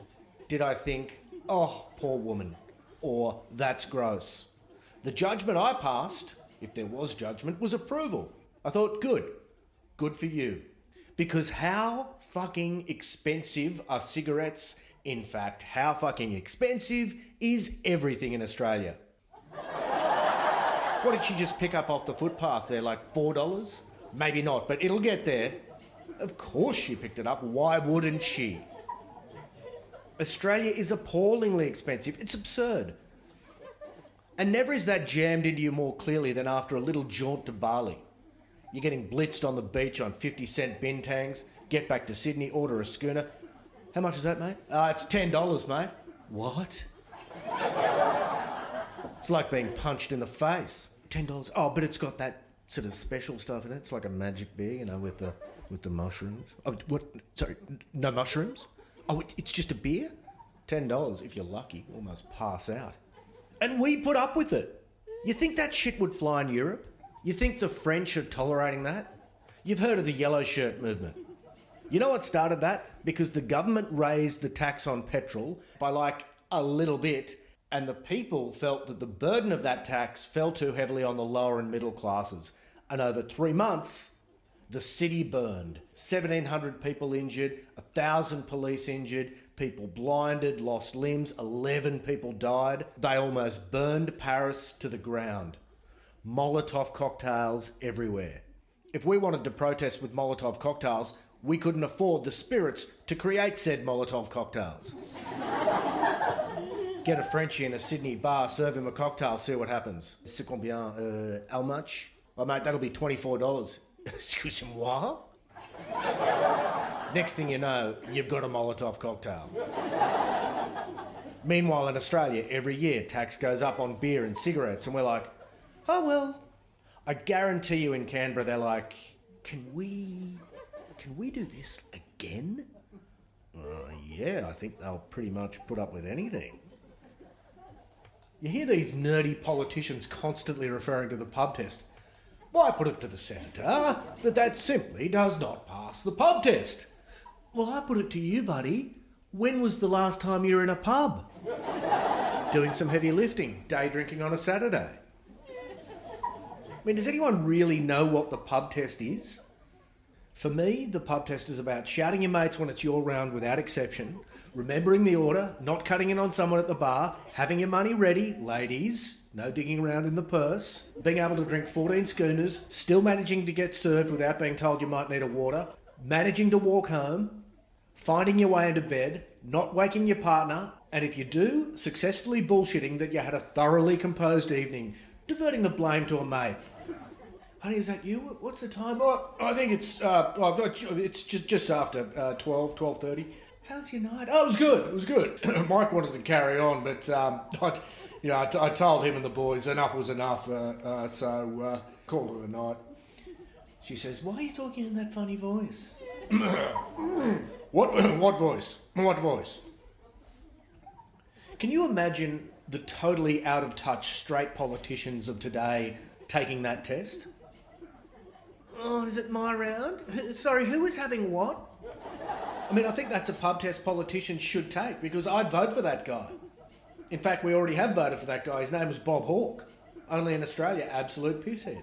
did I think, oh, poor woman, or that's gross. The judgment I passed, if there was judgment, was approval. I thought, good for you. Because how fucking expensive are cigarettes? In fact, how fucking expensive is everything in Australia? What did she just pick up off the footpath there, like $4? Maybe not, but it'll get there. Of course she picked it up, why wouldn't she? Australia is appallingly expensive. It's absurd. And never is that jammed into you more clearly than after a little jaunt to Bali. You're getting blitzed on the beach on 50-cent bintangs, get back to Sydney, order a schooner. How much is that, mate? It's $10, mate. What? It's like being punched in the face. $10. Oh, but it's got that sort of special stuff in it. It's like a magic beer, you know, with the mushrooms. Oh, what? Sorry, no mushrooms? Oh, it's just a beer? $10, if you're lucky, almost pass out. And we put up with it. You think that shit would fly in Europe? You think the French are tolerating that? You've heard of the yellow shirt movement. You know what started that? Because the government raised the tax on petrol by like a little bit, and the people felt that the burden of that tax fell too heavily on the lower and middle classes. And over 3 months, the city burned. 1,700 people injured, 1,000 police injured, people blinded, lost limbs, 11 people died. They almost burned Paris to the ground. Molotov cocktails everywhere. If we wanted to protest with Molotov cocktails, we couldn't afford the spirits to create said Molotov cocktails. Get a Frenchie in a Sydney bar, serve him a cocktail, see what happens. C'est combien? How much? Oh, mate, that'll be $24. Excusez-moi? Next thing you know, you've got a Molotov cocktail. Meanwhile, in Australia, every year, tax goes up on beer and cigarettes, and we're like, oh, well. I guarantee you in Canberra, they're like, can we do this again? Yeah, I think they'll pretty much put up with anything. You hear these nerdy politicians constantly referring to the pub test. Well, I put it to the senator that simply does not pass the pub test. Well, I put it to you, buddy. When was the last time you were in a pub? Doing some heavy lifting, day drinking on a Saturday. I mean, does anyone really know what the pub test is? For me, the pub test is about shouting your mates when it's your round without exception, remembering the order, not cutting in on someone at the bar, having your money ready, ladies, no digging around in the purse, being able to drink 14 schooners, still managing to get served without being told you might need a water, managing to walk home, finding your way into bed, not waking your partner, and if you do, successfully bullshitting that you had a thoroughly composed evening, diverting the blame to a mate. Honey, is that you? What's the time? Oh, I think it's just after 12:30. How's your night? Oh, it was good. Mike wanted to carry on, but I told him and the boys enough was enough, so called it a night. She says, why are you talking in that funny voice? What voice? What voice? Can you imagine the totally out of touch straight politicians of today taking that test? Oh, is it my round? Sorry, who was having what? I mean, I think that's a pub test politicians should take, because I'd vote for that guy. In fact, we already have voted for that guy. His name was Bob Hawke. Only in Australia, absolute pisshead.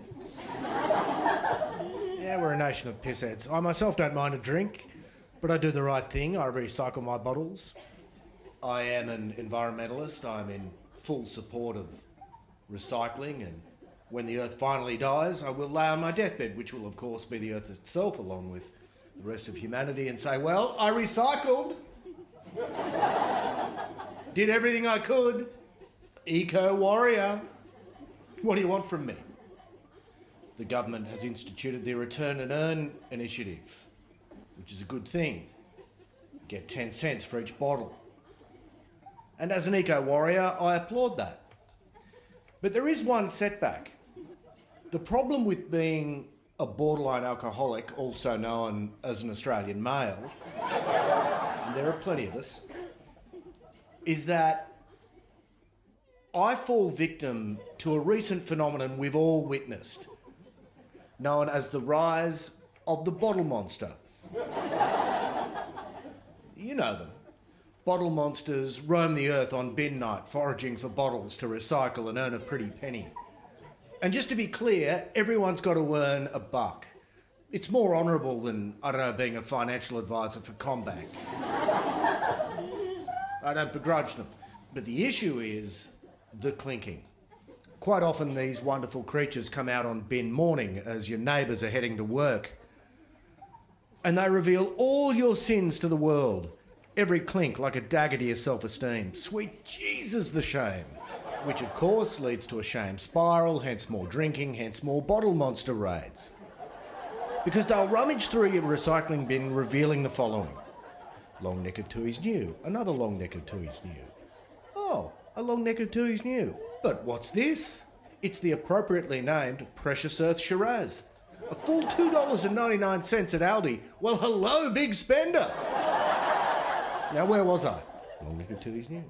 Yeah, we're a nation of pissheads. I myself don't mind a drink, but I do the right thing. I recycle my bottles. I am an environmentalist. I'm in full support of recycling, and when the Earth finally dies, I will lay on my deathbed, which will, of course, be the Earth itself, along with the rest of humanity, and say, well, I recycled. Did everything I could. Eco-warrior. What do you want from me? The government has instituted the Return and Earn initiative, which is a good thing. Get 10 cents for each bottle. And as an eco-warrior, I applaud that. But there is one setback. The problem with being a borderline alcoholic, also known as an Australian male, and there are plenty of us, is that I fall victim to a recent phenomenon we've all witnessed, known as the rise of the bottle monster. You know them. Bottle monsters roam the earth on bin night, foraging for bottles to recycle and earn a pretty penny. And just to be clear, everyone's got to earn $1. It's more honourable than, I don't know, being a financial advisor for CommBank. I don't begrudge them. But the issue is the clinking. Quite often these wonderful creatures come out on bin morning as your neighbours are heading to work. And they reveal all your sins to the world. Every clink like a dagger to your self-esteem. Sweet Jesus, the shame. Which of course leads to a shame spiral, hence more drinking, hence more bottle monster raids. Because they'll rummage through your recycling bin revealing the following. Long neck of Tooheys new, another long neck of Tooheys new. Oh, a long neck of Tooheys new. But what's this? It's the appropriately named Precious Earth Shiraz. A full $2.99 at Aldi. Well, hello, big spender. Now, where was I? Long neck of Tooheys new.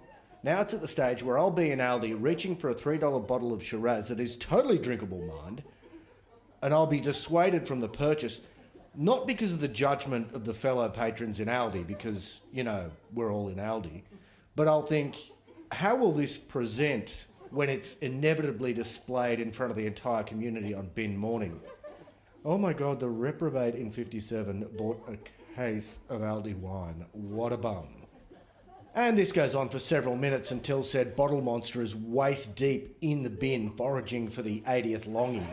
Now it's at the stage where I'll be in Aldi reaching for a $3 bottle of Shiraz that is totally drinkable, mind, and I'll be dissuaded from the purchase, not because of the judgment of the fellow patrons in Aldi, because, you know, we're all in Aldi, but I'll think, how will this present when it's inevitably displayed in front of the entire community on bin morning? Oh my God, the reprobate in 57 bought a case of Aldi wine. What a bum. And this goes on for several minutes until said bottle monster is waist deep in the bin foraging for the 80th longie,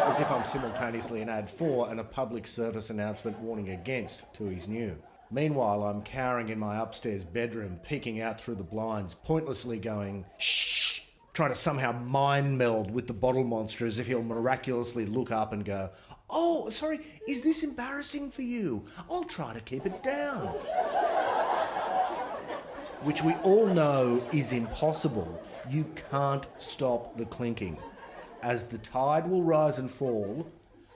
as if I'm simultaneously an ad for and a public service announcement warning against Tooheys new. Meanwhile, I'm cowering in my upstairs bedroom, peeking out through the blinds, pointlessly going, shh, trying to somehow mind meld with the bottle monster as if he'll miraculously look up and go, oh, sorry, is this embarrassing for you? I'll try to keep it down. Which we all know is impossible. You can't stop the clinking. As the tide will rise and fall,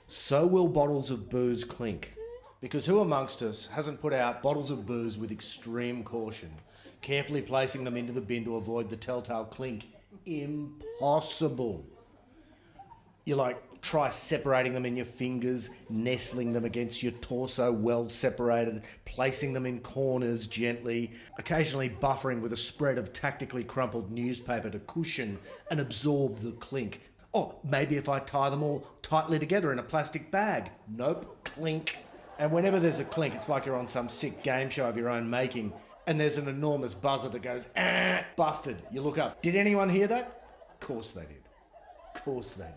so will bottles of booze clink. Because who amongst us hasn't put out bottles of booze with extreme caution, carefully placing them into the bin to avoid the telltale clink? Impossible. You try separating them in your fingers, nestling them against your torso well separated, placing them in corners gently, occasionally buffering with a spread of tactically crumpled newspaper to cushion and absorb the clink. Or maybe if I tie them all tightly together in a plastic bag. Nope, clink. And whenever there's a clink, it's like you're on some sick game show of your own making, and there's an enormous buzzer that goes, ah, busted. You look up. Did anyone hear that? Of course they did. Of course they did.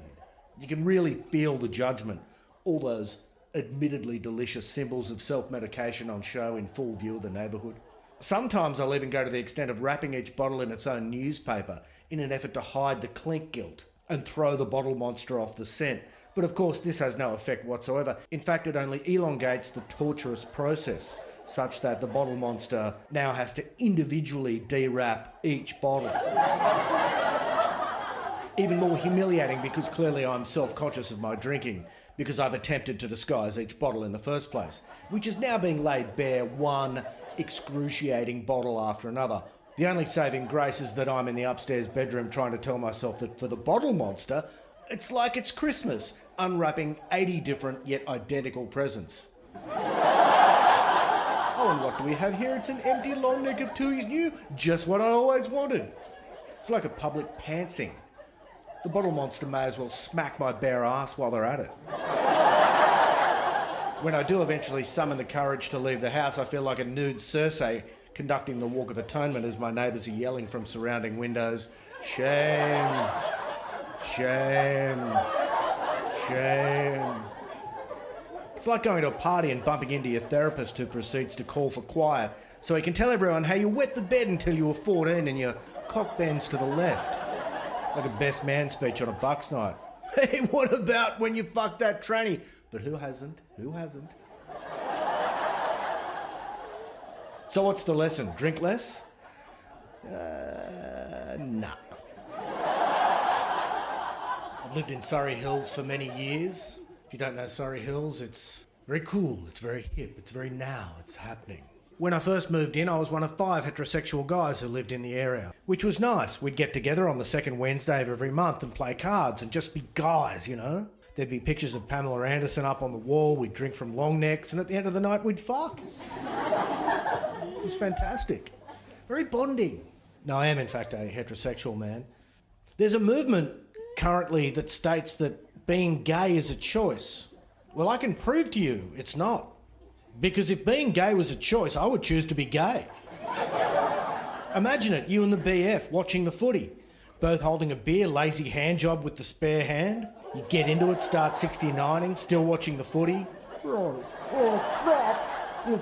You can really feel the judgment. All those admittedly delicious symbols of self-medication on show in full view of the neighbourhood. Sometimes I'll even go to the extent of wrapping each bottle in its own newspaper in an effort to hide the clink guilt and throw the bottle monster off the scent. But of course this has no effect whatsoever. In fact, it only elongates the torturous process, such that the bottle monster now has to individually de-wrap each bottle. Even more humiliating because clearly I'm self-conscious of my drinking, because I've attempted to disguise each bottle in the first place, which is now being laid bare one excruciating bottle after another. The only saving grace is that I'm in the upstairs bedroom trying to tell myself that for the bottle monster, it's like it's Christmas, unwrapping 80 different yet identical presents. Oh, and what do we have here? It's an empty long neck of Tooheys new, just what I always wanted. It's like a public pantsing. The bottle monster may as well smack my bare ass while they're at it. When I do eventually summon the courage to leave the house, I feel like a nude Cersei conducting the Walk of Atonement as my neighbours are yelling from surrounding windows, shame, shame, shame. It's like going to a party and bumping into your therapist who proceeds to call for quiet so he can tell everyone how you wet the bed until you were 14 and your cock bends to the left. Like a best man speech on a Bucks night. Hey, what about when you fucked that tranny? But who hasn't? Who hasn't? So what's the lesson? Drink less? Nah. I've lived in Surrey Hills for many years. If you don't know Surrey Hills, it's very cool, it's very hip, it's very now, it's happening. When I first moved in, I was one of 5 heterosexual guys who lived in the area, which was nice. We'd get together on the second Wednesday of every month and play cards and just be guys, you know? There'd be pictures of Pamela Anderson up on the wall, we'd drink from long necks, and at the end of the night, we'd fuck. It was fantastic. Very bonding. No, I am in fact a heterosexual man. There's a movement currently that states that being gay is a choice. Well, I can prove to you it's not. Because if being gay was a choice, I would choose to be gay. Imagine it, you and the BF watching the footy, both holding a beer, lazy hand job with the spare hand. You get into it, start 69ing, still watching the footy. Look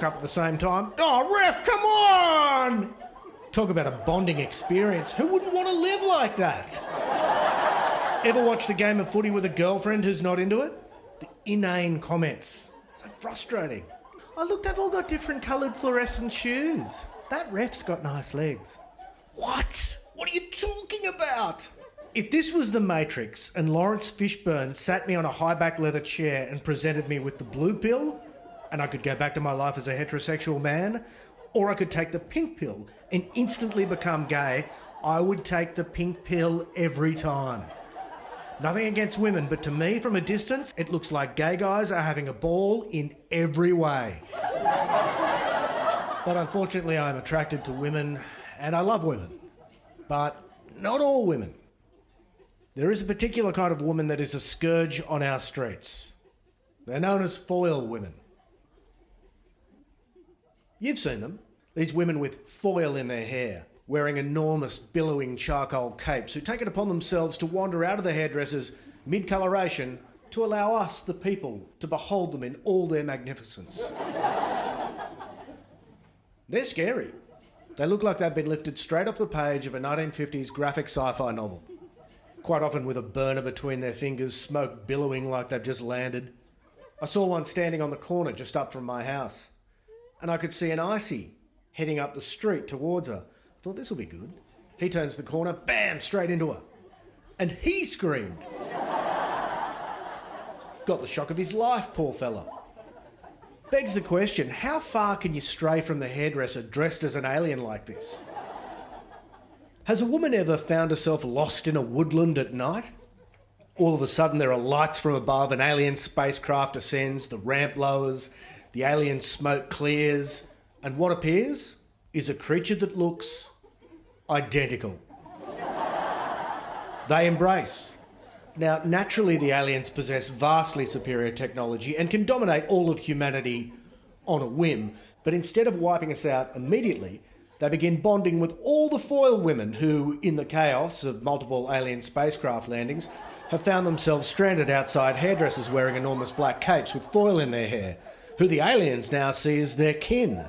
up at the same time. Oh, ref, come on! Talk about a bonding experience. Who wouldn't want to live like that? Ever watched a game of footy with a girlfriend who's not into it? The inane comments. So frustrating. Oh, look, they've all got different coloured fluorescent shoes. That ref's got nice legs. What? What are you talking about? If this was The Matrix and Lawrence Fishburne sat me on a high-back leather chair and presented me with the blue pill, and I could go back to my life as a heterosexual man, or I could take the pink pill and instantly become gay, I would take the pink pill every time. Nothing against women, but to me, from a distance, it looks like gay guys are having a ball in every way. But unfortunately, I'm attracted to women, and I love women. But not all women. There is a particular kind of woman that is a scourge on our streets. They're known as foil women. You've seen them. These women with foil in their hair, wearing enormous billowing charcoal capes, who take it upon themselves to wander out of the hairdressers mid-coloration to allow us, the people, to behold them in all their magnificence. They're scary. They look like they've been lifted straight off the page of a 1950s graphic sci-fi novel. Quite often with a burner between their fingers, smoke billowing like they've just landed. I saw one standing on the corner just up from my house, and I could see an icy heading up the street towards her. I thought, this will be good. He turns the corner, bam, straight into her. And he screamed. Got the shock of his life, poor fella. Begs the question, how far can you stray from the hairdresser dressed as an alien like this? Has a woman ever found herself lost in a woodland at night? All of a sudden there are lights from above, an alien spacecraft ascends, the ramp lowers, the alien smoke clears, and what appears is a creature that looks identical. They embrace. Now, naturally, the aliens possess vastly superior technology and can dominate all of humanity on a whim, but instead of wiping us out immediately, they begin bonding with all the foil women who, in the chaos of multiple alien spacecraft landings, have found themselves stranded outside hairdressers wearing enormous black capes with foil in their hair, who the aliens now see as their kin.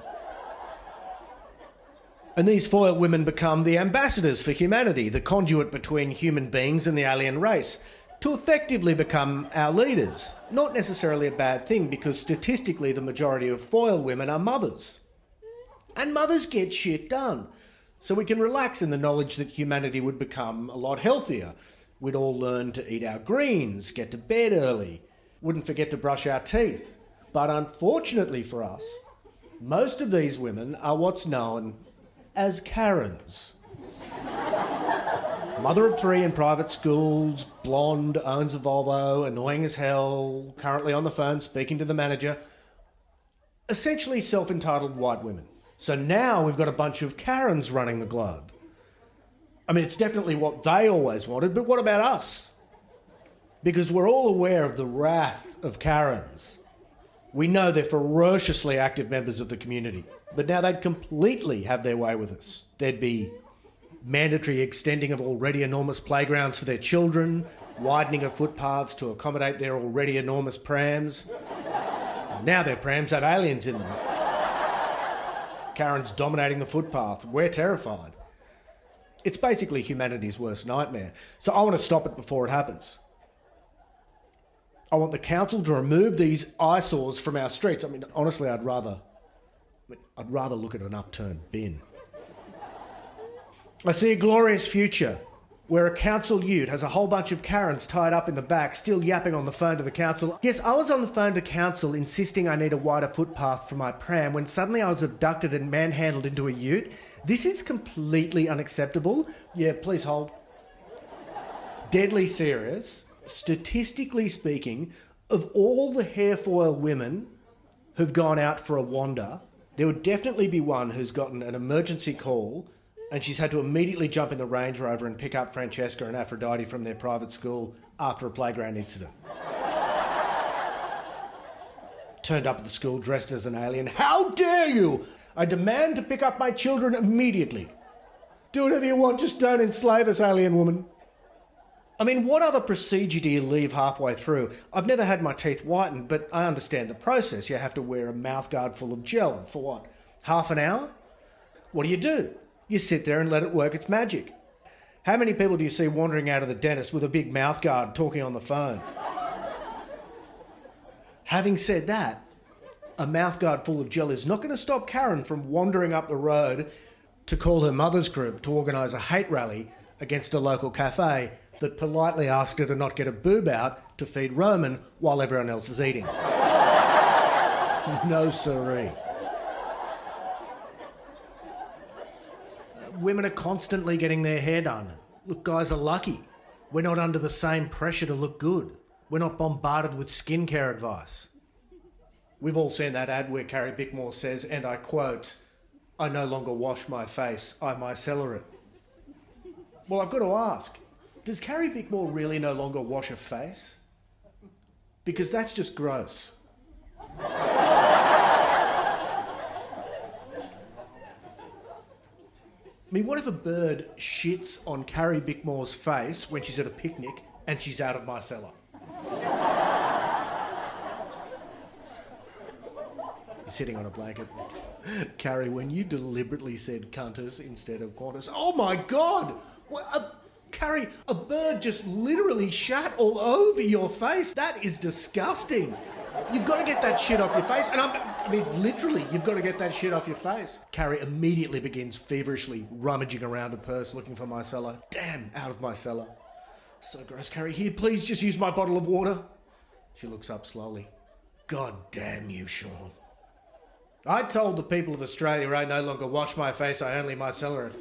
And these foil women become the ambassadors for humanity, the conduit between human beings and the alien race, to effectively become our leaders. Not necessarily a bad thing, because statistically the majority of foil women are mothers. And mothers get shit done. So we can relax in the knowledge that humanity would become a lot healthier. We'd all learn to eat our greens, get to bed early, wouldn't forget to brush our teeth. But unfortunately for us, most of these women are what's known as Karens. Mother of three in private schools, blonde, owns a Volvo, annoying as hell, currently on the phone speaking to the manager. Essentially self-entitled white women. So now we've got a bunch of Karens running the globe. I mean, it's definitely what they always wanted, but what about us? Because we're all aware of the wrath of Karens. We know they're ferociously active members of the community, but now they'd completely have their way with us. There'd be mandatory extending of already enormous playgrounds for their children, widening of footpaths to accommodate their already enormous prams. Now their prams have aliens in them. Karen's dominating the footpath. We're terrified. It's basically humanity's worst nightmare. So I want to stop it before it happens. I want the council to remove these eyesores from our streets. I mean, honestly, I'd rather look at an upturned bin. I see a glorious future where a council ute has a whole bunch of Karens tied up in the back, still yapping on the phone to the council. Yes, I was on the phone to council insisting I need a wider footpath for my pram when suddenly I was abducted and manhandled into a ute. This is completely unacceptable. Yeah, please hold. Deadly serious. Statistically speaking, of all the hairfoil women who've gone out for a wander, there would definitely be one who's gotten an emergency call and she's had to immediately jump in the Range Rover and pick up Francesca and Aphrodite from their private school after a playground incident. Turned up at the school dressed as an alien. How dare you! I demand to pick up my children immediately. Do whatever you want, just don't enslave us, alien woman. I mean, what other procedure do you leave halfway through? I've never had my teeth whitened, but I understand the process. You have to wear a mouthguard full of gel for what, half an hour? What do? You sit there and let it work its magic. How many people do you see wandering out of the dentist with a big mouthguard talking on the phone? Having said that, a mouthguard full of gel is not going to stop Karen from wandering up the road to call her mother's group to organise a hate rally against a local cafe that politely asked her to not get a boob out to feed Roman while everyone else is eating. No siree. Women are constantly getting their hair done. Look, guys are lucky. We're not under the same pressure to look good. We're not bombarded with skincare advice. We've all seen that ad where Carrie Bickmore says, and I quote, "I no longer wash my face, I micellar it." Well, I've got to ask, does Carrie Bickmore really no longer wash her face? Because that's just gross. I mean, what if a bird shits on Carrie Bickmore's face when she's at a picnic and she's out of my cellar? You're sitting on a blanket. Carrie, when you deliberately said Qantas instead of Qantas, oh my God! Carrie, a bird just literally shat all over your face. That is disgusting. You've got to get that shit off your face. And I mean, literally, you've got to get that shit off your face. Carrie immediately begins feverishly rummaging around a purse looking for my cellar. Damn, out of my cellar. So gross. Carrie, here, please just use my bottle of water. She looks up slowly. God damn you, Sean. I told the people of Australia I no longer wash my face, I only micellar it.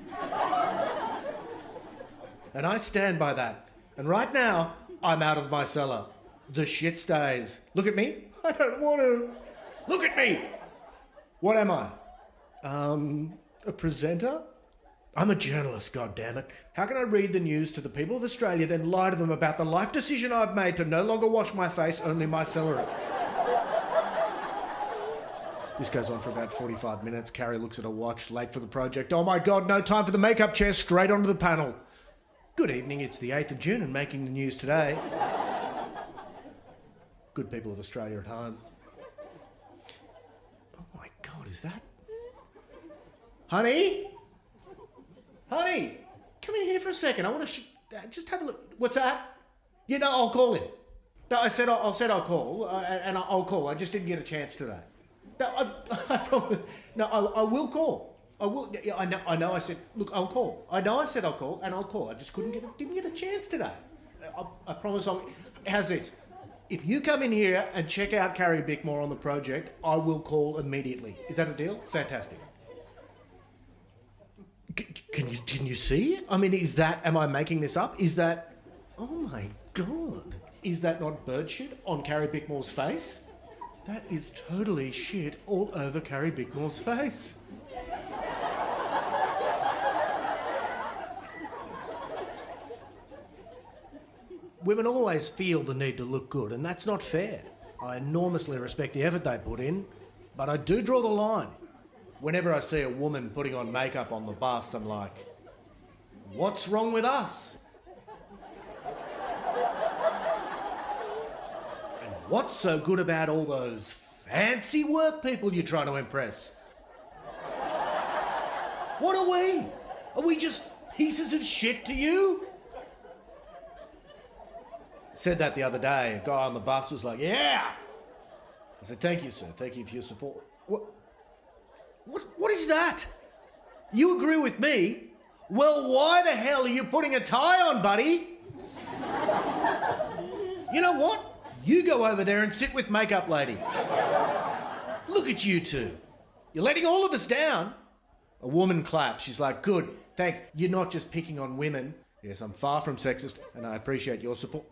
And I stand by that. And right now, I'm out of my cellar. The shit stays. Look at me. I don't want to. Look at me. What am I? A presenter? I'm a journalist, goddammit. How can I read the news to the people of Australia, then lie to them about the life decision I've made to no longer wash my face, only micellar it? This goes on for about 45 minutes. Carrie looks at her watch, late for the project. Oh my God, no time for the makeup chair, straight onto the panel. Good evening, it's the 8th of June and making the news today. Good people of Australia at home. Oh my God, is that? Honey? Honey, come in here for a second. I want to just have a look. What's that? Yeah, no, I'll call him. No, I said I'll call, and I'll call. I just didn't get a chance today. No, I promise. No, I will call. I will. Yeah, I know. I said, look, I'll call. I know. I said I'll call, and I'll call. I just didn't get a chance today. I promise. How's this? If you come in here and check out Carrie Bickmore on the project, I will call immediately. Is that a deal? Fantastic. Can you see? I mean, am I making this up? Is that, oh my God, is that not bird shit on Carrie Bickmore's face? That is totally shit all over Carrie Bickmore's face. Women always feel the need to look good, and that's not fair. I enormously respect the effort they put in, but I do draw the line. Whenever I see a woman putting on makeup on the bus, I'm like, what's wrong with us? And what's so good about all those fancy work people you're trying to impress? What are we? Are we just pieces of shit to you? Said that the other day. A guy on the bus was like, yeah. I said, thank you, sir. Thank you for your support. What is that? You agree with me? Well, why the hell are you putting a tie on, buddy? You know what? You go over there and sit with makeup lady. Look at you two. You're letting all of us down. A woman claps. She's like, good, thanks. You're not just picking on women. Yes, I'm far from sexist, and I appreciate your support.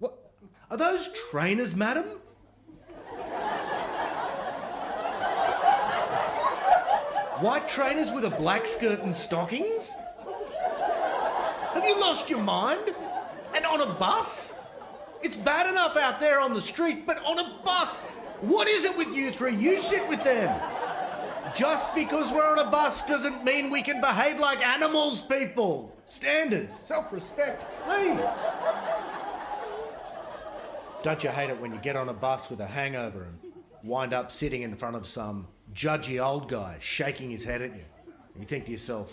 What? Are those trainers, madam? White trainers with a black skirt and stockings? Have you lost your mind? And on a bus? It's bad enough out there on the street, but on a bus? What is it with you three? You sit with them. Just because we're on a bus doesn't mean we can behave like animals, people. Standards, self-respect, please. Don't you hate it when you get on a bus with a hangover and wind up sitting in front of some judgy old guy shaking his head at you? And you think to yourself,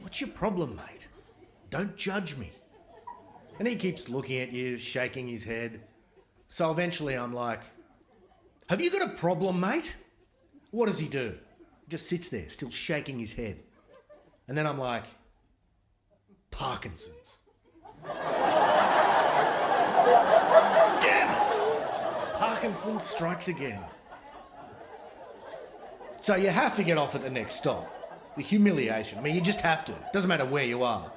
What's your problem, mate? Don't judge me. And he keeps looking at you, shaking his head. So eventually I'm like, have you got a problem, mate? What does he do? He just sits there, still shaking his head. And then I'm like, Parkinson's. Damn it! Parkinson's strikes again. So you have to get off at the next stop. The humiliation. I mean, you just have to. Doesn't matter where you are.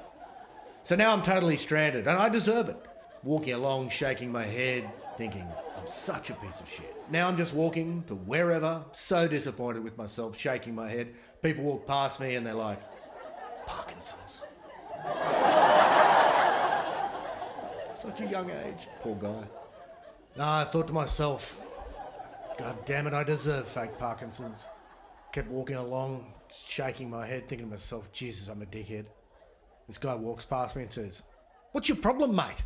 So now I'm totally stranded, and I deserve it. Walking along, shaking my head, thinking, I'm such a piece of shit. Now I'm just walking to wherever, so disappointed with myself, shaking my head. People walk past me and they're like, Parkinson's. Such a young age, poor guy. No, I thought to myself, God damn it, I deserve fake Parkinson's. Kept walking along, shaking my head, thinking to myself, Jesus, I'm a dickhead. This guy walks past me and says, what's your problem, mate?